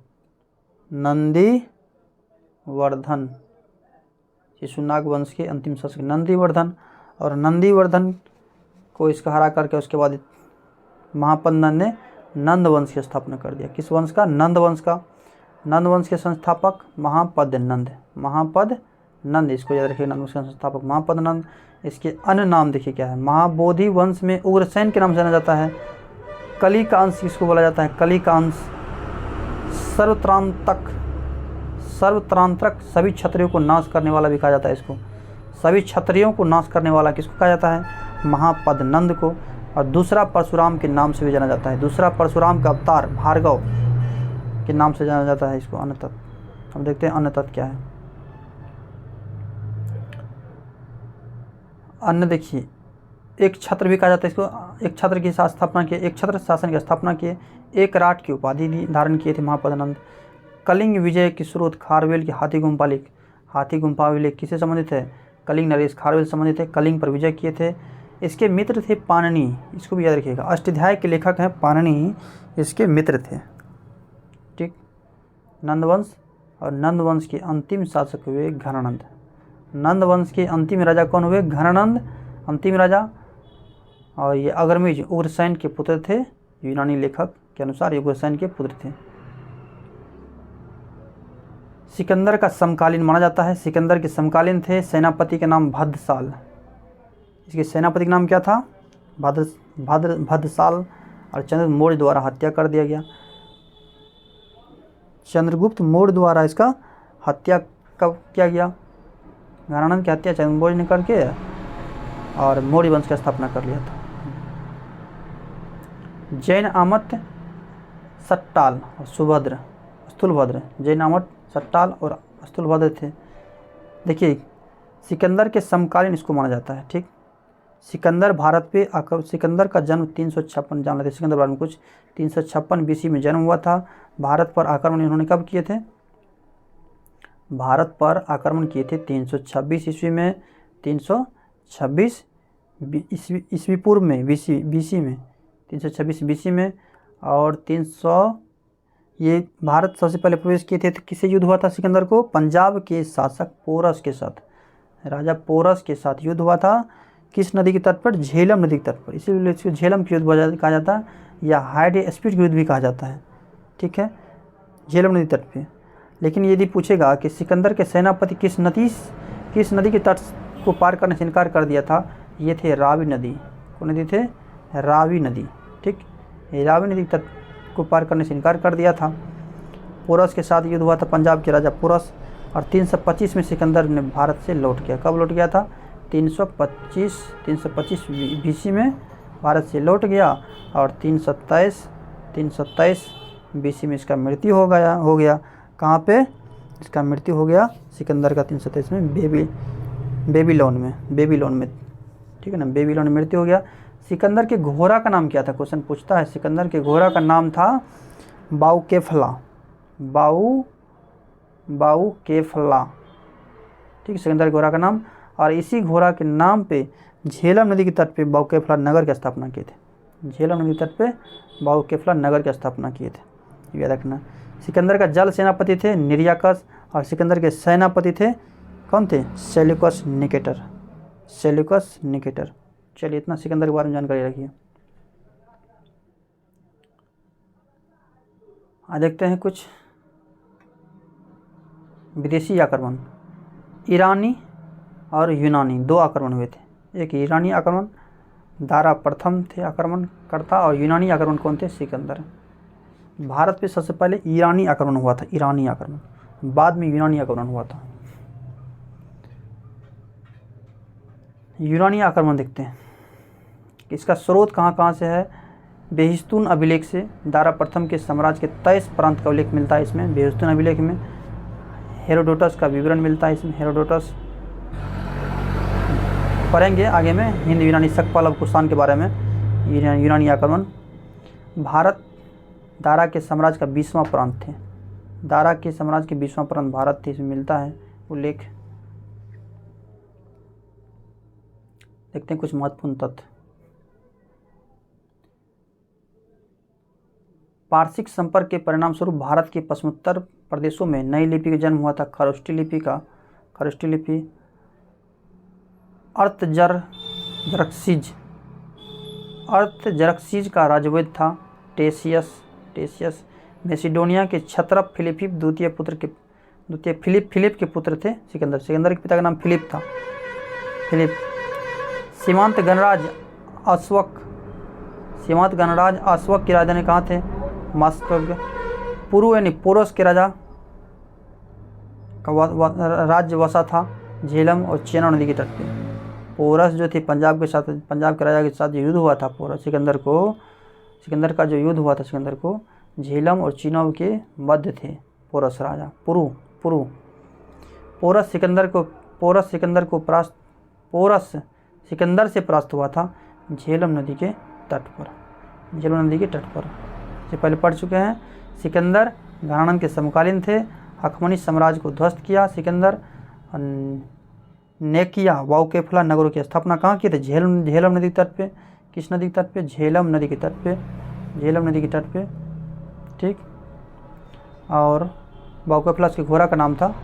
नंदीवर्धन। शिशुनाग वंश के अंतिम शासक नंदीवर्धन। और नंदीवर्धन को इसका हरा करके उसके बाद महापद नंद ने नंद वंश की स्थापना कर दिया। किस वंश का? नंद वंश का। नंद वंश के संस्थापक महापद नंद, महापद नंद, इसको याद रखिए, नंद वंश के संस्थापक महापद नंद। इसके अन्य नाम देखिए क्या है। महाबोधि वंश में उग्रसेन के नाम से जाना जाता है। कली का अंश किसको बोला जाता है? कली का अंश। सर्वत्रांतक, सर्वत्रांतक, सभी क्षत्रियों को नाश करने वाला भी कहा जाता है इसको। सभी क्षत्रियों को नाश करने वाला किसको कहा जाता है? महापद नंद को। और दूसरा परशुराम के नाम से भी जाना जाता है। दूसरा परशुराम का अवतार भार्गव के नाम से जाना जाता है इसको। अन्य तत्व, हम देखते हैं अन्य तत्व क्या है। अन्य देखिए, एक छत्र भी कहा जाता है इसको। एक छत्र की स्थापना किए, एक छत्र शासन की स्थापना किए, एक राट की उपाधि धारण किए थे महापद नंद। कलिंग विजय की स्रोत खारवेल की हाथी गुम्फा लेख। हाथी गुम्फा लेख किससे संबंधित है? कलिंग नरेश खारवेल संबंधित है। कलिंग पर विजय किए थे। इसके मित्र थे पाणिनि, इसको भी याद रखिएगा। अष्टाध्याय के लेखक हैं पाणिनि, इसके मित्र थे, ठीक। नंदवंश। और नंदवंश के अंतिम शासक हुए घनानंद। नंदवंश के अंतिम राजा कौन हुए? घनानंद, अंतिम राजा। और ये अग्रमेज उग्रसेन के पुत्र थे। यूनानी लेखक के अनुसार ये उग्रसेन के पुत्र थे। सिकंदर का समकालीन माना जाता है। सिकंदर के समकालीन थे सेनापति के नाम भद्रसाल। इसके सेनापति का नाम क्या था? भद्रसाल। और चंद्रगुप्त मौर्य द्वारा हत्या कर दिया गया। चंद्रगुप्त मौर्य द्वारा इसका हत्या कब किया गया? घनानंद की हत्या चंद्रगुप्त मौर्य ने करके और मौर्य वंश की स्थापना कर लिया था। जैन आमत सट्टाल और सुभद्र, स्थूलभद्र। जैन आमत सट्टाल और स्थूलभद्र थे। देखिए, सिकंदर के समकालीन इसको माना जाता है, ठीक। सिकंदर भारत पे आकर, सिकंदर का जन्म 356 जान लेते, सिकंदर बारे में कुछ 356 बीसी में जन्म हुआ था। भारत पर आक्रमण इन्होंने कब किए थे? भारत पर आक्रमण किए थे 326 ईस्वी में, 326 ईस्वी पूर्व में, बीसी में, 326 बीसी में। और 300 ये भारत सबसे पहले प्रवेश किए थे। तो किससे युद्ध हुआ था सिकंदर को? पंजाब के शासक पोरस के साथ, राजा पोरस के साथ युद्ध हुआ था। किस नदी के तट पर? झेलम नदी के तट पर। इसीलिए इसको झेलम की युद्ध कहा जाता है, या हाइड स्पीड की युद्ध भी कहा जाता है, ठीक है, झेलम नदी तट पे। लेकिन यदि पूछेगा कि सिकंदर के सेनापति किस नदी के तट को पार करने से इनकार कर दिया था, ये थे रावी नदी। कौन नदी थे? रावी नदी, ठीक। रावी नदी तट को पार करने से इनकार कर दिया था। पोरस के साथ युद्ध हुआ था, पंजाब के राजा पोरस। और 325 में सिकंदर ने भारत से लौट गया। कब लौट गया था? 325 बीसी में भारत से लौट गया। और 327 बीसी में इसका मृत्यु हो गया। कहाँ पे इसका मृत्यु हो गया? सिकंदर का 327 में बेबीलोन में, ठीक है ना, बेबीलोन में मृत्यु हो गया। सिकंदर के घोड़ा का नाम क्या था? क्वेश्चन पूछता है। सिकंदर के घोड़ा का नाम था बाउकेफला, बाउकेफला, ठीक है, सिकंदर के घोड़ा का नाम। और इसी घोड़ा के नाम पे झेलम नदी के तट पे बाउकेफला नगर की स्थापना किए थे। झेलम नदी के तट पे बाउकेफला नगर की स्थापना किए थे, याद रखना। सिकंदर का जल सेनापति थे निर्याकस। और सिकंदर के सेनापति थे कौन थे? Seleucus Nicator. चलिए, इतना सिकंदर के बारे में जानकारी रखिए। आज देखते हैं कुछ विदेशी आक्रमण। ईरानी और यूनानी दो आक्रमण हुए थे। एक ईरानी आक्रमण, दारा प्रथम थे आक्रमणकर्ता। और यूनानी आक्रमण कौन थे? सिकंदर। भारत पे सबसे पहले ईरानी आक्रमण हुआ था, ईरानी आक्रमण, बाद में यूनानी आक्रमण हुआ था। यूनानी आक्रमण देखते हैं, इसका स्रोत कहाँ से है? बेहिस्तून अभिलेख से। दारा प्रथम के साम्राज्य के 23 प्रांत का उल्लेख मिलता है इसमें, बेहिस्तून अभिलेख में। हेरोडोटस का विवरण मिलता है इसमें। हेरोडोटस पढ़ेंगे आगे में, हिंद यूनानी शकपाल और कुषाण के बारे में। यूनानी आक्रमण। भारत दारा के साम्राज्य का 20वां प्रांत थे। दारा के साम्राज्य के 20वां प्रांत भारत थे, इसमें मिलता है उल्लेख। देखते हैं कुछ महत्वपूर्ण तथ्य। पारसिक संपर्क के परिणाम स्वरूप भारत के पश्चिमोत्तर प्रदेशों में नई लिपि का जन्म हुआ था। खरोष्टी लिपि अर्थजरक्सीज का राजवैद्य था टेसियस। मैसिडोनिया के क्षत्रप फिलिप के पुत्र थे सिकंदर के पिता का नाम फिलिप था। सीमांत गणराज अश्वक की राजधानी कहाँ थे? मस्कग। पुरु यानी पोरस के राजा का राज्य वसा था झेलम और चेनाब नदी के तट पे। पोरस जो थे पंजाब के राजा के साथ युद्ध हुआ था। पोरस सिकंदर का जो युद्ध हुआ था सिकंदर को झेलम और चेनाब के मध्य थे पोरस राजा। पोरस सिकंदर से परास्त हुआ था झेलम नदी के तट पर। से पहले पढ़ चुके हैं। सिकंदर घरानंद के समकालीन थे। अखमनी साम्राज्य को ध्वस्त किया सिकंदर। नेकिया वाउकेफला नगरों की स्थापना कहाँ की थे? झेलम नदी के तट पे। किस नदी के तट पे? झेलम नदी के तट पे। ठीक। और वाउकेफला के घोड़ा का नाम था।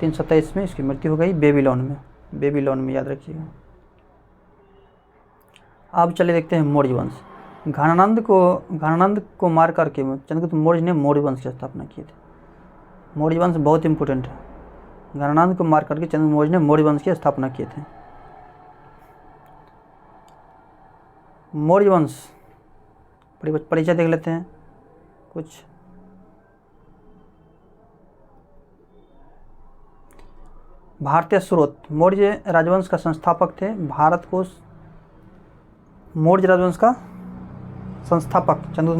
327 में इसकी मृत्यु हो गई बेबीलोन में याद रखिएगा। अब चले देखते हैं मौर्य वंश। घनानंद को मार करके चंद्रगुप्त मौर्य ने मौर्य वंश की स्थापना की थी। मौर्य वंश बहुत इंपॉर्टेंट है। घनानंद को मार करके चंद्रगुप्त मौर्य ने मौर्य वंश की स्थापना किए थे। मौर्य वंश परिचय देख लेते हैं कुछ। भारतीय स्रोत। मौर्य राजवंश का संस्थापक थे। मौर्य राजवंश का संस्थापक चंद्रगुप्त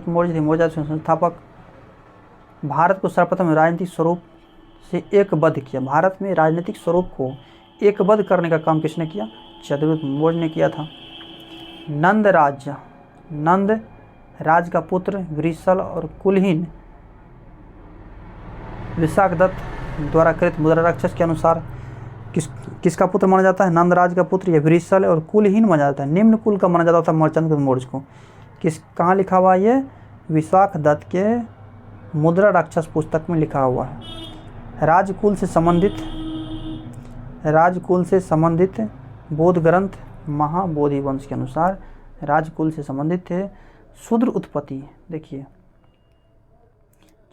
मौर्य थे। मौर्य राजवंश के संस्थापक। भारत को सर्वप्रथम राजनीतिक स्वरूप से एकबद्ध किया। भारत में राजनीतिक स्वरूप को एकबद्ध करने का काम किसने किया? चंद्रगुप्त मौर्य ने किया था। नंद राज का पुत्र वृषल और कुलहीन विशाखदत्त द्वारा कृत मुद्रा राक्षस के अनुसार किसका पुत्र माना जाता है? नंदराज का पुत्र या वृषल और कुलहीन माना जाता है। निम्न कुल का माना जाता था चंद्रगुप्त मौर्य को। कहाँ लिखा हुआ है ये? विशाखदत्त के मुद्रा राक्षस पुस्तक में लिखा हुआ है। राजकुल से संबंधित बौद्ध ग्रंथ महाबोधि वंश के अनुसार राजकुल से संबंधित थे। शूद्र उत्पत्ति देखिए,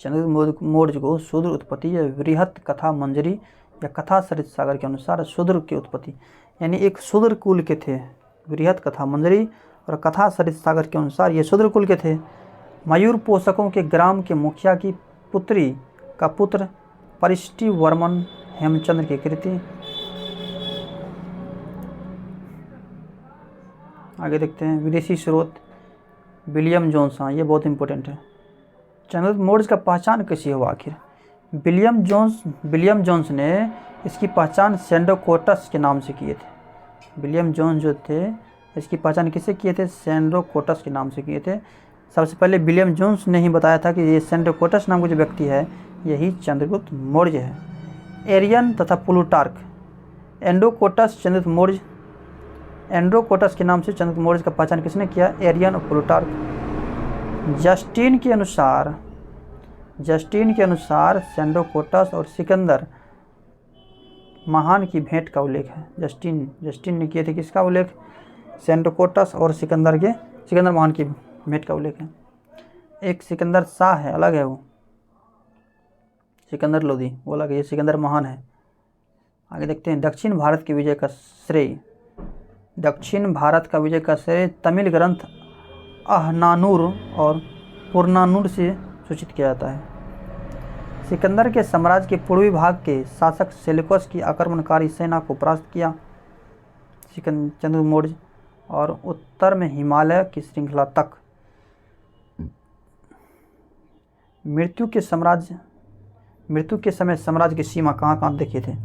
चंद्रगुप्त मौर्य को शूद्र उत्पत्ति या बृहत कथा मंजरी या कथा सरित सागर के अनुसार शूद्र की उत्पत्ति यानी एक शूद्र कुल के थे। बृहत कथा मंजरी और कथा सरित सागर के अनुसार ये शूद्र कुल के थे। मयूर पोषकों के ग्राम के मुखिया की पुत्री का पुत्र परिष्टि वर्मन हेमचंद्र की कृति। आगे देखते हैं विदेशी स्रोत। विलियम जोन्स, हाँ ये बहुत इंपॉर्टेंट है। चंद्रगुप्त मौर्य का पहचान कैसी हुआ आखिर? विलियम जोन्स ने इसकी पहचान सेंडोकोटस के नाम से किए थे। विलियम जोन्स जो थे इसकी पहचान किससे किए थे? सेंडोकोटस के नाम से किए थे। सबसे पहले विलियम जोन्स ने ही बताया था कि ये सेंडोकोटस नाम का जो व्यक्ति है यही चंद्रगुप्त मौर्य है। एरियन तथा प्लूटार्क। एंडोकोटस के नाम से चंद्रगुप्त मौर्य का पहचान किसने किया? एरियन और प्लूटार्क। जस्टिन के अनुसार सेंडोकोटस और सिकंदर महान की भेंट का उल्लेख है। जस्टिन ने किए थे किसका उल्लेख? सेंडोकोटस और सिकंदर महान की भेंट का उल्लेख है। एक सिकंदर शाह है, अलग है वो। सिकंदर लोदी वो अलग है, ये सिकंदर महान है। आगे देखते हैं दक्षिण भारत के विजय का श्रेय तमिल ग्रंथ अहनानूर और पुरनानूर से सूचित किया जाता है। सिकंदर के साम्राज्य के पूर्वी भाग के शासक सेल्यूकस की आक्रमणकारी सेना को परास्त किया चंद्रगुप्त मौर्य और उत्तर में हिमालय की श्रृंखला तक। मृत्यु के समय साम्राज्य की सीमा कहाँ कहाँ देखे थे?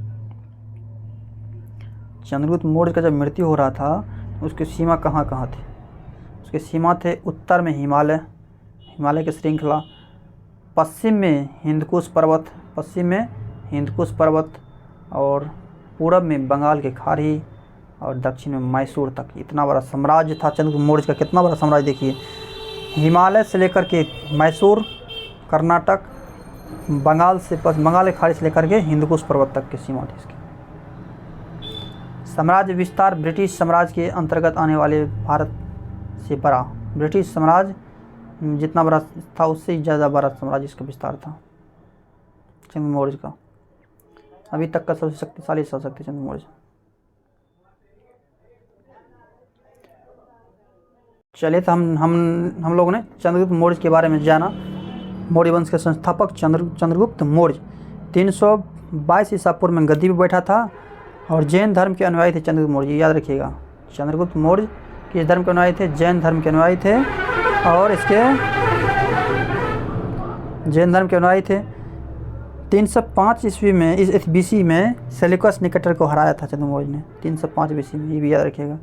चंद्रगुप्त मौर्य का जब मृत्यु हो रहा था उसकी सीमा कहाँ कहाँ थी? उसकी सीमा थे उत्तर में हिमालय हिमालय की श्रृंखला, पश्चिम में हिंदकुश पर्वत, और पूरब में बंगाल की खाड़ी, और दक्षिण में मैसूर तक। इतना बड़ा साम्राज्य था चंद्रगुप्त मौर्य का। कितना बड़ा साम्राज्य देखिए, हिमालय से लेकर के मैसूर, कर्नाटक, बंगाल की खाड़ी से लेकर के हिंदकुश पर्वत तक की सीमा थी इसकी। साम्राज्य विस्तार, ब्रिटिश साम्राज्य के अंतर्गत आने वाले भारत से बड़ा, ब्रिटिश साम्राज्य जितना बड़ा था उससे ज़्यादा बड़ा साम्राज्य इसका विस्तार था चंद्रगुप्त मौर्य का। अभी तक का सबसे शक्तिशाली शासक थे चंद्रगुप्त मौर्य। चलिए, तो हम लोगों ने चंद्रगुप्त मौर्य के बारे में जाना। मौर्य वंश के संस्थापक चंद्रगुप्त मौर्य 322 ईसा पूर्व में गद्दी पर बैठा था और जैन धर्म के अनुयायी थे चंद्रगुप्त मौर्य। याद रखिएगा, चंद्रगुप्त मौर्य किस धर्म के अनुयायी थे? जैन धर्म के अनुयायी थे। और इसके जैन धर्म के अनुयायी थे। 305 ईस्वी में, इस बीसी में सेल्यूकस निकेटर को हराया था चंद्रगुप्त मौर्य ने। 305 बीसी में, ये भी याद रखिएगा।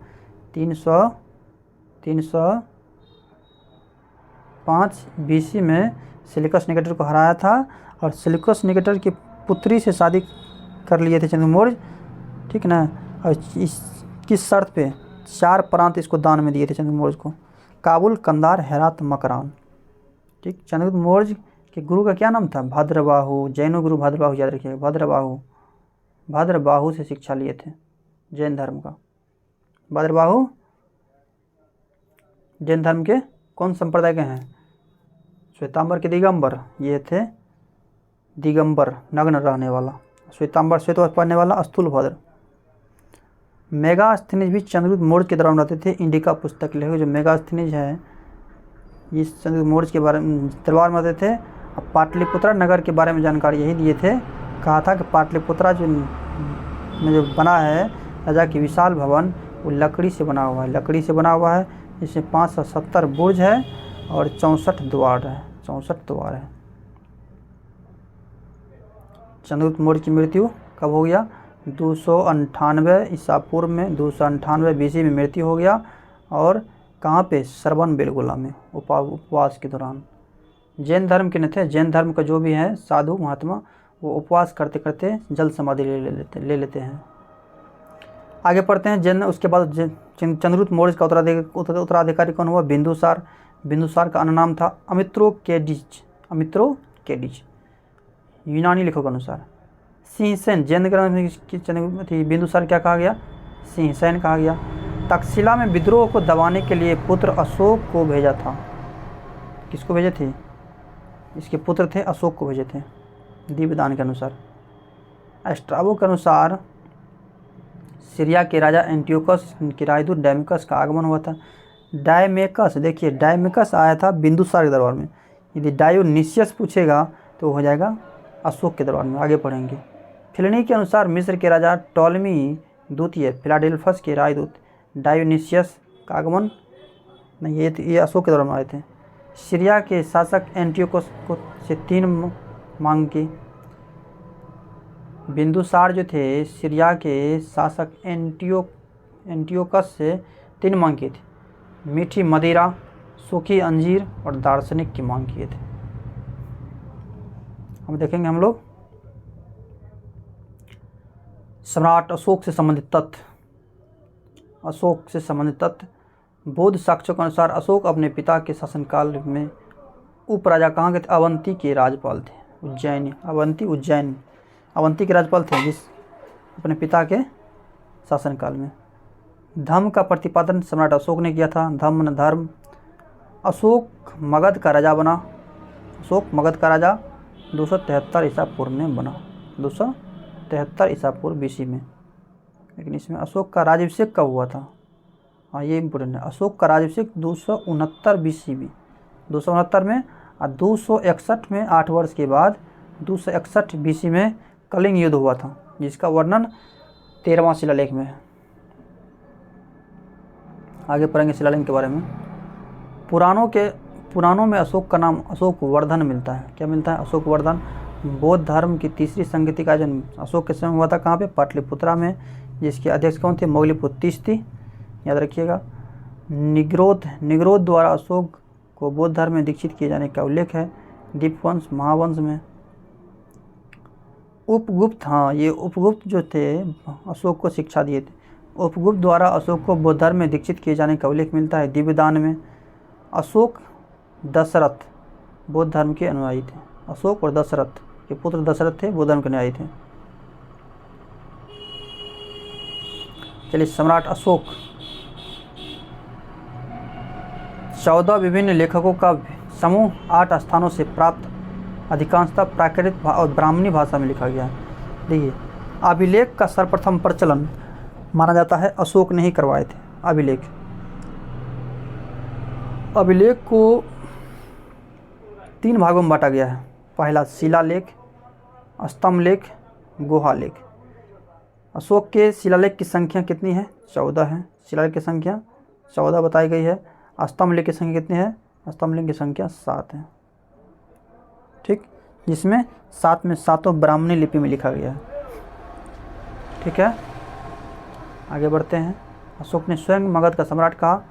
305 बीसी में सेल्यूकस निकेटर को हराया था, और सेल्यूकस निकेटर की पुत्री से शादी कर लिए थे चंद्रगुप्त मौर्य, ठीक ना। और किस शर्त पे? 4 प्रांत इसको दान में दिए थे चंद्रगुप्त मौर्य को, काबुल, कंधार, हेरात, मकरान। ठीक, चंद्रगुप्त मौर्य के गुरु का क्या नाम था? भद्रबाहु। जैनो गुरु भद्रबाहु, याद रखिएगा, भद्रबाहु से शिक्षा लिए थे जैन धर्म का। भद्रबाहु जैन धर्म के कौन संप्रदाय के हैं? श्वेतांबर के दिगंबर, ये थे दिगंबर, नग्न रहने वाला। श्वेतांबर, श्वेत पहनने वाला स्थूलभद्र। मेगास्थनीज भी चंद्रगुप्त मौर्य के दौरान रहते थे। इंडिका पुस्तक लिखे जो मेगास्थनीज है, ये चंद्रगुप्त मौर्य के बारे में दरबार में रहते थे। अब पाटलिपुत्रा नगर के बारे में जानकारी यही दिए थे। कहा था कि पाटलिपुत्रा जो बना है राजा की विशाल भवन, वो लकड़ी से बना हुआ है, इसमें 570 बुर्ज है और 64 द्वार है। चंद्रगुप्त मौर्य की मृत्यु कब हो गया? 298 ईसा पूर्व में, 298 बीसी में मृत्यु हो गया। और कहाँ पे? श्रवण बेलगोला में, उपवास के दौरान। जैन धर्म के न थे, जैन धर्म का जो भी है साधु महात्मा, वो उपवास करते करते जल समाधि ले लेते हैं। आगे पढ़ते हैं। उसके बाद चंद्रगुप्त मौर्य का उत्तराधिकारी कौन हुआ? बिंदुसार। बिंदुसार का अन्य नाम था अमित्रोकेडिज, यूनानी लेखों के अनुसार। सिंहसेन, जैन ग्रंथ में बिंदुसार क्या कहा गया? सिंहसेन कहा गया। तक्षशिला में विद्रोह को दबाने के लिए पुत्र अशोक को भेजा था। किसको भेजे थे? इसके पुत्र थे, अशोक को भेजे थे, दिव्यदान के अनुसार। एस्ट्राबो के अनुसार सीरिया के राजा एंटियोकस के राजदूत डायमेकस का आगमन हुआ था। डायमेकस, देखिए डायमेकस आया था बिंदुसार के दरबार में। यदि डायोनिसियस पूछेगा तो हो जाएगा अशोक के दरबार में। आगे पढ़ेंगे। फिलनी के अनुसार मिस्र के राजा टॉलमी द्वितीय फिलाडेल्फस के राजदूत डायोनिसियस का आगमन नहीं, ये अशोक के दौरान आए थे। सीरिया के शासक एंटियोकस को से 3 मांग की। बिंदुसार जो थे, सीरिया के शासक एंटियोकस से 3 मांग की थी। मीठी मदिरा, सूखी अंजीर और दार्शनिक की मांग किए थे। हम देखेंगे हम लोग सम्राट अशोक से संबंधित तथ्य। बौद्ध साक्ष्यों के अनुसार अशोक अपने पिता के शासनकाल में उपराजा कहाँ के थे? अवंती के राजपाल थे। अवंती के राजपाल थे जिस अपने पिता के शासनकाल में। धम्म का प्रतिपादन सम्राट अशोक ने किया था। धम्म न धर्म। अशोक मगध का राजा बना। 273 ईसा पूर्व में बना, 273 ईसा पूर्व बीसी में। लेकिन इसमें अशोक का राज्याभिषेक कब हुआ था? हाँ, ये इम्पोर्टेंट है। अशोक का राज्याभिषेक 269 बीसी में, 269 में, और 261 में 8 वर्ष के बाद 261 बीसी में कलिंग युद्ध हुआ था, जिसका वर्णन 13वां शिलालेख में है। आगे पढ़ेंगे शिलालेख के बारे में। पुराणों में अशोक का नाम अशोक वर्धन मिलता है। क्या मिलता है? अशोक वर्धन। बौद्ध धर्म की तीसरी संगति का जन्म अशोक के समय हुआ था। कहाँ पे? पाटलिपुत्रा में, जिसके अध्यक्ष कौन थे? मोगलीपुत्र तीसती, याद रखिएगा। निग्रोध द्वारा अशोक को बौद्ध धर्म में दीक्षित किए जाने का उल्लेख है दीपवंश महावंश में। उपगुप्त, हाँ ये उपगुप्त जो थे अशोक को शिक्षा दिए थे। उपगुप्त द्वारा अशोक को बौद्ध धर्म में दीक्षित किए जाने का उल्लेख मिलता है दिव्यदान में। अशोक दशरथ बौद्ध धर्म के अनुयायी थे। अशोक और दशरथ के पुत्र दशरथ थे, बौद्ध धर्म के अनुयायी थे। चलिए, सम्राट अशोक 14 विभिन्न लेखकों का समूह 8 स्थानों से प्राप्त, अधिकांशतः प्राकृत और ब्राह्मणी भाषा में लिखा गया है। देखिए, अभिलेख का सर्वप्रथम प्रचलन माना जाता है अशोक ने ही करवाए थे। अभिलेख को 3 भागों में बांटा गया है। पहला शिलालेख, स्तंभलेख, गुहालेख। अशोक के शिलालेख की संख्या कितनी है? 14 है। शिलालेख की संख्या 14 बताई गई है। स्तंभलेख की संख्या कितनी है? स्तंभलेख की संख्या 7 है। ठीक, जिसमें 7 में 7 ब्राह्मणी लिपि में लिखा गया है। ठीक है, आगे बढ़ते हैं। अशोक ने स्वयं मगध का सम्राट कहा।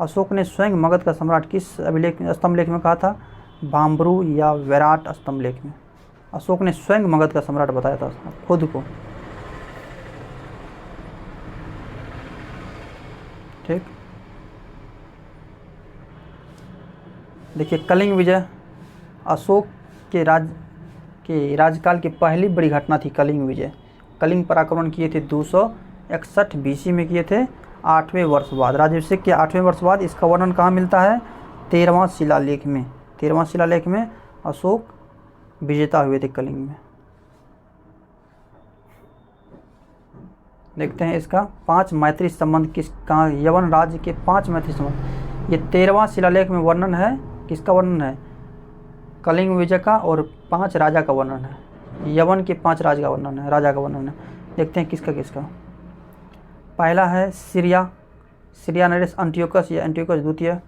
अशोक ने स्वयं मगध का सम्राट किस अभिलेख स्तंभलेख में कहा था? बाम्बरू या विराट स्तंभलेख में। अशोक ने स्वयं मगध का सम्राट बताया था खुद को। ठीक, देखिए, कलिंग विजय अशोक के राजकाल की पहली बड़ी घटना थी कलिंग विजय। कलिंग पर आक्रमण किए थे 261 BC में किए थे, 8वें वर्ष बाद, राज्याभिषेक के 8वें वर्ष बाद। इसका वर्णन कहाँ मिलता है? 13वां शिलालेख में। 13वां शिलालेख में अशोक विजेता हुए थे कलिंग में। देखते हैं इसका 5 मैत्री संबंध कहाँ? यवन राज्य के 5 मैत्री संबंध, ये 13वां शिलालेख में वर्णन है। किसका वर्णन है? कलिंग विजय का, और 5 राजा का वर्णन है। यवन के 5 राजा का वर्णन है। देखते हैं किसका किसका। पहला है सीरिया नरेश अंटियोकस या एंटियोकस द्वितीय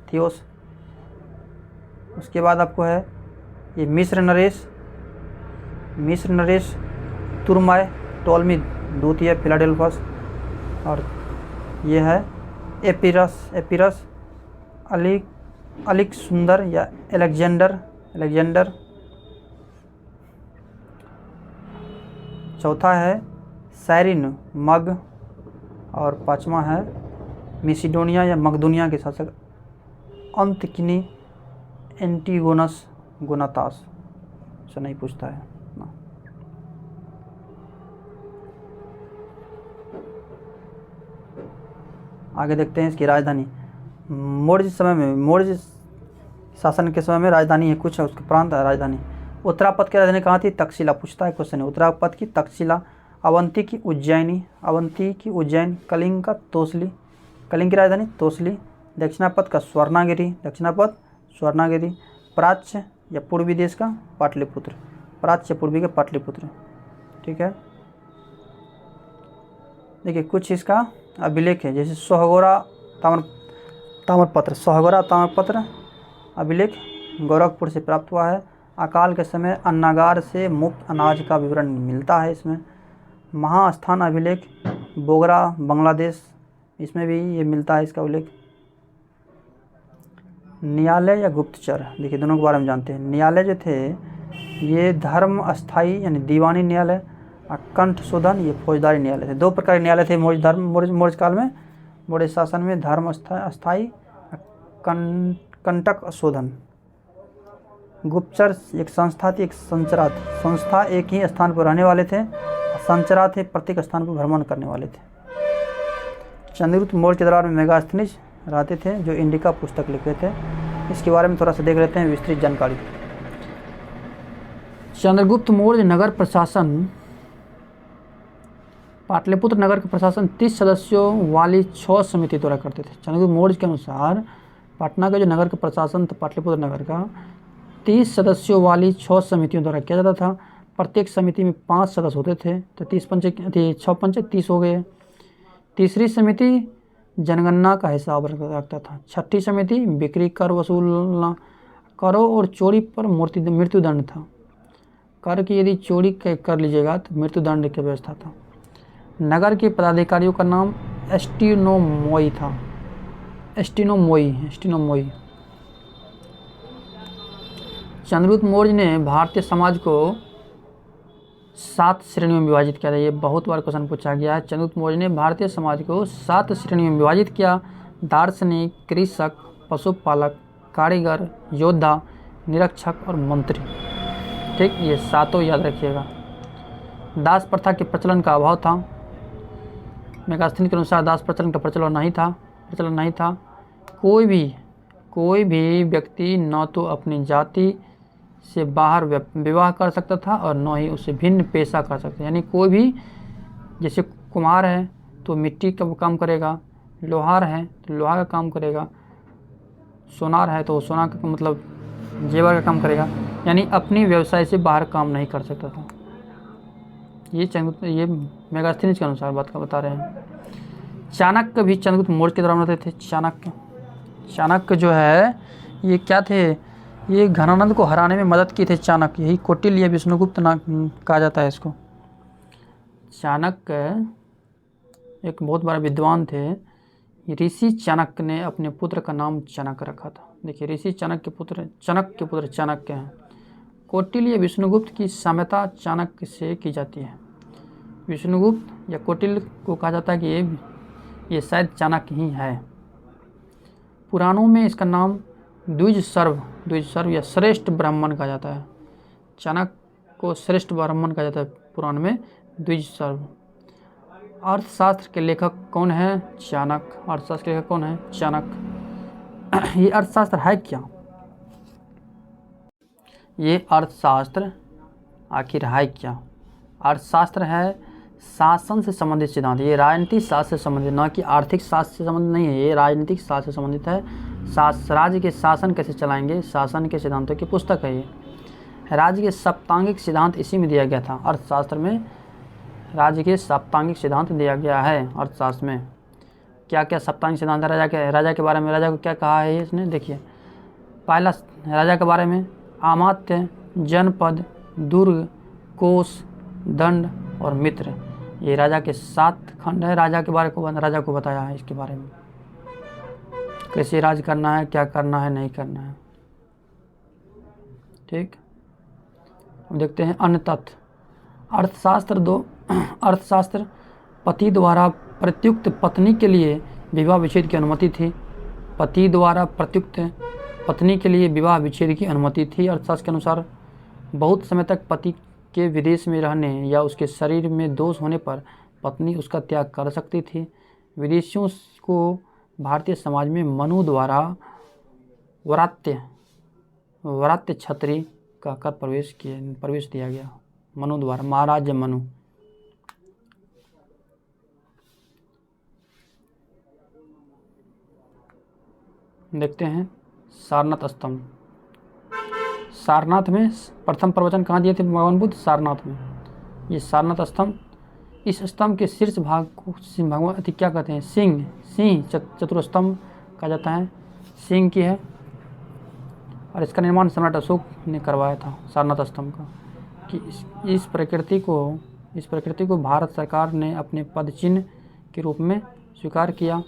थियोस। उसके बाद आपको है ये मिस्र नरेश तुर्माय टोलमी द्वितीय फिलाडेल्फस। और ये है एपिरस अलेक्जेंडर या एलेक्जेंडर। चौथा है साइरिन मग, और 5वां है मिसिडोनिया या मकदूनिया के शासक अंतकिनी एंटीगोनस गोनातास। से नहीं पूछता है ना। आगे देखते हैं इसकी राजधानी। मौर्य शासन के समय में राजधानी है कुछ है, उसके प्रांत है राजधानी। उत्तरापद की राजधानी कहाँ थी? तक्षशिला। पूछता है क्वेश्चन है, उत्तरापद की तक्षशिला। अवंती की उज्जैन। कलिंग का तोसली, कलिंग की राजधानी तोसली। दक्षिणापद का स्वर्णागिरी। प्राच्य या पूर्वी देश का पाटलिपुत्र। प्राच्य पूर्वी के पाटलिपुत्र। ठीक है, देखिए कुछ इसका अभिलेख है, जैसे सोहगोरा ताम्रपत्र अभिलेख गोरखपुर से प्राप्त हुआ है। अकाल के समय अन्नागार से मुफ्त अनाज का विवरण मिलता है इसमें। महास्थान अभिलेख बोगरा बांग्लादेश, इसमें भी ये मिलता है इसका उल्लेख। न्यायालय या गुप्तचर, देखिए दोनों के बारे में जानते हैं। न्यायालय जो थे ये धर्म अस्थाई यानी दीवानी न्यायालय, और कंठ शोधन ये फौजदारी न्यायालय थे। 2 प्रकार के न्यायालय थे मौर्य काल में। मौर्य शासन में धर्म अस्थाई, कंटक शोधन। गुप्तचर एक संस्था थी, एक संचरा थी। संस्था एक ही स्थान पर रहने वाले थे, संचरा थे प्रत्येक स्थान पर भ्रमण करने वाले थे। चंद्रगुप्त मौर्य के दरबार में मेगास्थनीज रहते थे जो इंडिका पुस्तक लिखे थे। इसके बारे में थोड़ा सा देख लेते हैं विस्तृत जानकारी। चंद्रगुप्त मौर्य नगर प्रशासन, पाटलिपुत्र नगर का प्रशासन 30 सदस्यों वाली 6 समिति द्वारा करते थे। चंद्रगुप्त मौर्य के अनुसार पटना का जो नगर का प्रशासन था पाटलिपुत्र नगर का 30 सदस्यों वाली 6 समितियों द्वारा किया जाता था। प्रत्येक समिति में 5 सदस्य होते थे, तो 6 पंचे 30 हो गए। तीसरी समिति जनगणना का हिसाब रखता था। छठी समिति बिक्री कर वसूलना, करों और चोरी पर मृत्युदंड था। कर की यदि चोरी कर लीजिएगा तो मृत्युदंड की व्यवस्था था। नगर के पदाधिकारियों का नाम एस्टिनोमोई था। एस्टिनोमोई। चंद्रगुप्त मौर्य ने भारतीय समाज को 7 श्रेणियों में विभाजित किया था। ये बहुत बार क्वेश्चन पूछा गया है। चंद्रगुप्त मौर्य ने भारतीय समाज को 7 श्रेणियों में विभाजित किया। दार्शनिक, कृषक, पशुपालक, कारीगर, योद्धा, निरीक्षक और मंत्री। ठीक, ये 7 याद रखिएगा। दास प्रथा के प्रचलन का अभाव था। मेगास्थनीज के अनुसार दास प्रचलन का प्रचलन नहीं था। कोई भी व्यक्ति न तो अपनी जाति से बाहर विवाह कर सकता था और न ही उससे भिन्न पेशा कर सकता। यानी कोई भी, जैसे कुम्हार है तो मिट्टी का काम करेगा, लोहार है तो लोहा का काम करेगा, सोनार है तो सोना का मतलब जेवर का काम करेगा, यानी अपनी व्यवसाय से बाहर काम नहीं कर सकता था। ये मेगास्थनीज के अनुसार बात का बता रहे हैं। चाणक्य भी चंद्रगुप्त मौर्य के दौरान रहते थे। चाणक्य जो है ये क्या थे, ये घनानंद को हराने में मदद की थे चाणक्य। यही कौटिल्य विष्णुगुप्त कहा जाता है इसको। चाणक्य एक बहुत बड़ा विद्वान थे। ऋषि चाणक्य ने अपने पुत्र का नाम चाणक्य रखा था। देखिए, ऋषि चाणक्य के पुत्र चाणक्य हैं। कौटिल्य विष्णुगुप्त की साम्यता चाणक्य से की जाती है। विष्णुगुप्त या कौटिल्य को कहा जाता है कि ये शायद चाणक्य ही है। पुराणों में इसका नाम द्विज सर्व या श्रेष्ठ ब्राह्मण कहा जाता है। चाणक्य को श्रेष्ठ ब्राह्मण कहा जाता है पुराण में, द्विज सर्व। अर्थशास्त्र के लेखक कौन है? चाणक्य। अर्थशास्त्र के लेखक कौन है? चाणक्य। ये अर्थशास्त्र है क्या? ये अर्थशास्त्र आखिर है क्या? अर्थशास्त्र है शासन से संबंधित सिद्धांत। ये राजनीतिक शास्त्र से संबंधित, ना कि आर्थिक शास्त्र से संबंधित नहीं है। ये राजनीतिक शास्त्र से संबंधित है। राज्य के शासन कैसे चलाएंगे, शासन के सिद्धांतों की पुस्तक है ये। राज्य के सप्तांगिक सिद्धांत इसी में दिया गया था। अर्थशास्त्र में राज्य के सप्तांगिक सिद्धांत दिया गया है। अर्थशास्त्र में क्या क्या सप्तांगिक सिद्धांत है राजा के बारे में? राजा को क्या कहा है इसने? देखिए, पहला राजा के बारे में अमात्य, जनपद, दुर्ग, कोष, दंड और मित्र। ये राजा के 7 खंड है। राजा को बताया है इसके बारे में, कैसे राज करना है, क्या करना है, नहीं करना है। ठीक, अब देखते हैं अन्य तथ्य। अर्थशास्त्र पति द्वारा प्रत्युक्त पत्नी के लिए विवाह विच्छेद की अनुमति थी। पति द्वारा प्रत्युक्त पत्नी के लिए विवाह विच्छेद की अनुमति थी। अर्थशास्त्र के अनुसार बहुत समय तक पति के विदेश में रहने या उसके शरीर में दोष होने पर पत्नी उसका त्याग कर सकती थी। विदेशियों को भारतीय समाज में मनु द्वारा वरात्य छत्री का कर प्रवेश दिया गया। मनु द्वारा, महाराज मनु। देखते हैं सारनाथ स्तंभ। सारनाथ में प्रथम प्रवचन कहाँ दिए थे भगवान बुद्ध? सारनाथ में। ये सारनाथ स्तंभ, इस स्तंभ के शीर्ष भाग को भगवान क्या कहते हैं? सिंह चतुरस्तंभ कहा जाता है। सिंह की है और इसका निर्माण सम्राट अशोक ने करवाया था सारनाथ स्तंभ का। कि इस प्रकृति को भारत सरकार ने अपने पद चिन्ह के रूप में स्वीकार किया।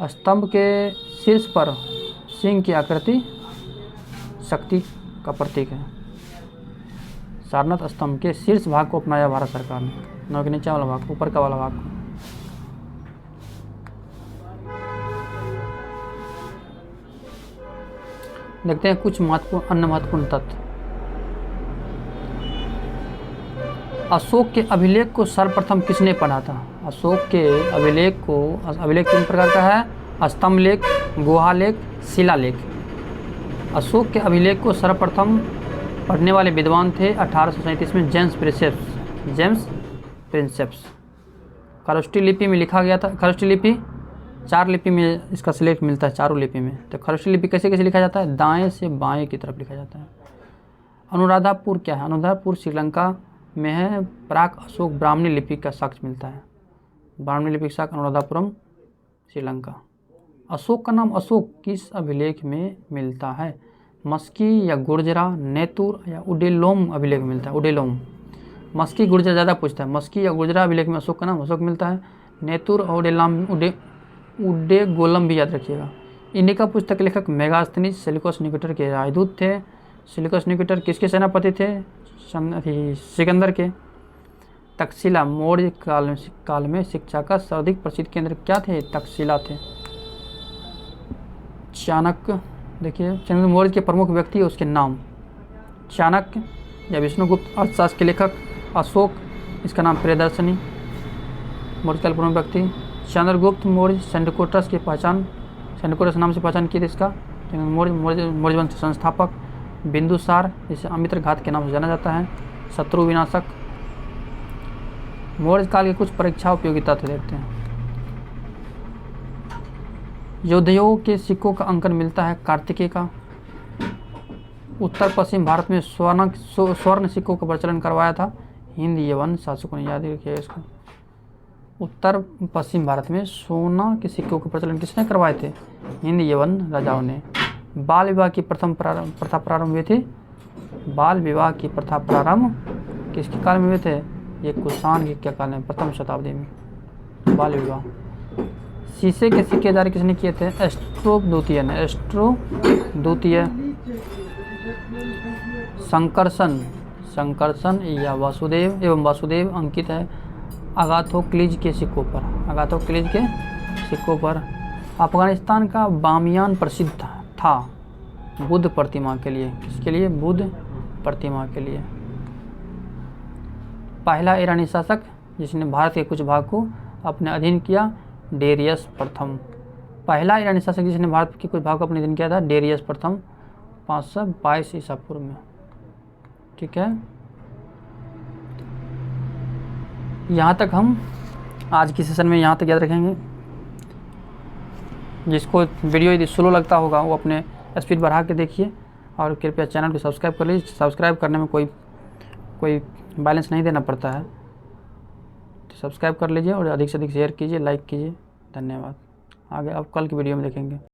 स्तंभ के शीर्ष पर सिंह की आकृति शक्ति का प्रतीक है। सारनाथ स्तंभ के शीर्ष भाग को अपनाया भारत सरकार ने, न कि नीचे वाला भाग, ऊपर का वाला भाग को। देखते हैं कुछ अन्य महत्वपूर्ण तथ्य। अशोक के अभिलेख को सर्वप्रथम किसने पढ़ा था? अशोक के अभिलेख तीन प्रकार का है: स्तंभ लेख, गुहा लेख, शिलालेख। अशोक के अभिलेख को सर्वप्रथम पढ़ने वाले विद्वान थे 1837 में जेम्स प्रिंसेप्स। खरोष्टी लिपि में लिखा गया था। खरोष्टी लिपि 4 लिपि में इसका सिलेक्ट मिलता है, चारों लिपि में। तो खरोष्टी लिपि कैसे लिखा जाता है? दाएं से बाएं की तरफ लिखा जाता है। अनुराधापुर क्या है? अनुराधापुर श्रीलंका में है। प्राक अशोक ब्राह्मणी लिपि का साक्ष्य मिलता है। ब्राह्मणी लिपि का साक्ष्य अनुराधापुरम, श्रीलंका। अशोक का नाम अशोक किस अभिलेख में मिलता है? मस्की या गुर्जरा, नेतुर या उडेलोम अभिलेख में मिलता है। उडेलोम, मस्की गुर्जरा ज़्यादा पूछता है। मस्की या गुर्जरा अभिलेख में अशोक का नाम अशोक मिलता है। नेतुर और उडेगोलम भी याद रखिएगा। इंडिका पुस्तक के लेखक मेगास्थनीज सेल्यूकस निकेटर के राजदूत थे। सेल्यूकस निकेटर किसके सेनापति थे? सिकंदर के। तक्षशिला मौर्य काल में शिक्षा का सर्वाधिक प्रसिद्ध केंद्र क्या थे? तक्षशिला थे। चाणक्य, देखिए चंद्रगुप्त मौर्य के प्रमुख व्यक्ति उसके नाम, चाणक्य या विष्णुगुप्त। अर्थशास्त्र के लेखक अशोक, इसका नाम प्रियदर्शनी। मौर्य काल प्रमुख व्यक्ति चंद्रगुप्त मौर्य। सेंडकोटस की पहचान, सेंडकोटस नाम से पहचान की थी इसका। मौर्य वंश संस्थापक। बिंदुसार, जिसे अमित्र घात के नाम से जाना जाता है। शत्रु विनाशक। मौर्य काल की कुछ परीक्षा उपयोगिता थे, देखते हैं। योद्धयों के सिक्कों का अंकन मिलता है कार्तिकेय का। उत्तर पश्चिम भारत में स्वर्ण सिक्कों का प्रचलन करवाया था हिंद यवन शासकों ने, याद रखिए इसको। उत्तर पश्चिम भारत में सोना के सिक्कों का प्रचलन किसने करवाए थे? हिंद यवन राजाओं ने। बाल विवाह की प्रथा प्रारंभ हुई थी। बाल विवाह की प्रथा प्रारंभ किसके काल में हुए थे? ये कुषाण के क्या काल में? प्रथम शताब्दी में बाल विवाह। शीशे के सिक्के जारी किसने किए थे? एस्ट्रो द्वितीय ने। एस्ट्रो द्वितीय। संकर्षण या वासुदेव अंकित है अगाथोक्लिज के सिक्कों पर। अफगानिस्तान का बामियान प्रसिद्ध था बुद्ध प्रतिमा के लिए। किसके लिए? बुद्ध प्रतिमा के लिए। पहला ईरानी शासक जिसने भारत के कुछ भाग को अपने अधीन किया, डेरियस प्रथम। पहला ईरानी शासक जिसने भारत के कुछ भाग को अपने अधीन किया था, डेरियस प्रथम, 522 ईसा पूर्व में। ठीक है, यहाँ तक हम आज की सेशन में यहाँ तक याद रखेंगे। जिसको वीडियो यदि स्लो लगता होगा वो अपने स्पीड बढ़ा के देखिए और कृपया चैनल को सब्सक्राइब कर लीजिए। सब्सक्राइब करने में कोई बैलेंस नहीं देना पड़ता है, तो सब्सक्राइब कर लीजिए और अधिक से अधिक शेयर कीजिए, लाइक कीजिए। धन्यवाद। आगे अब कल की वीडियो में देखेंगे।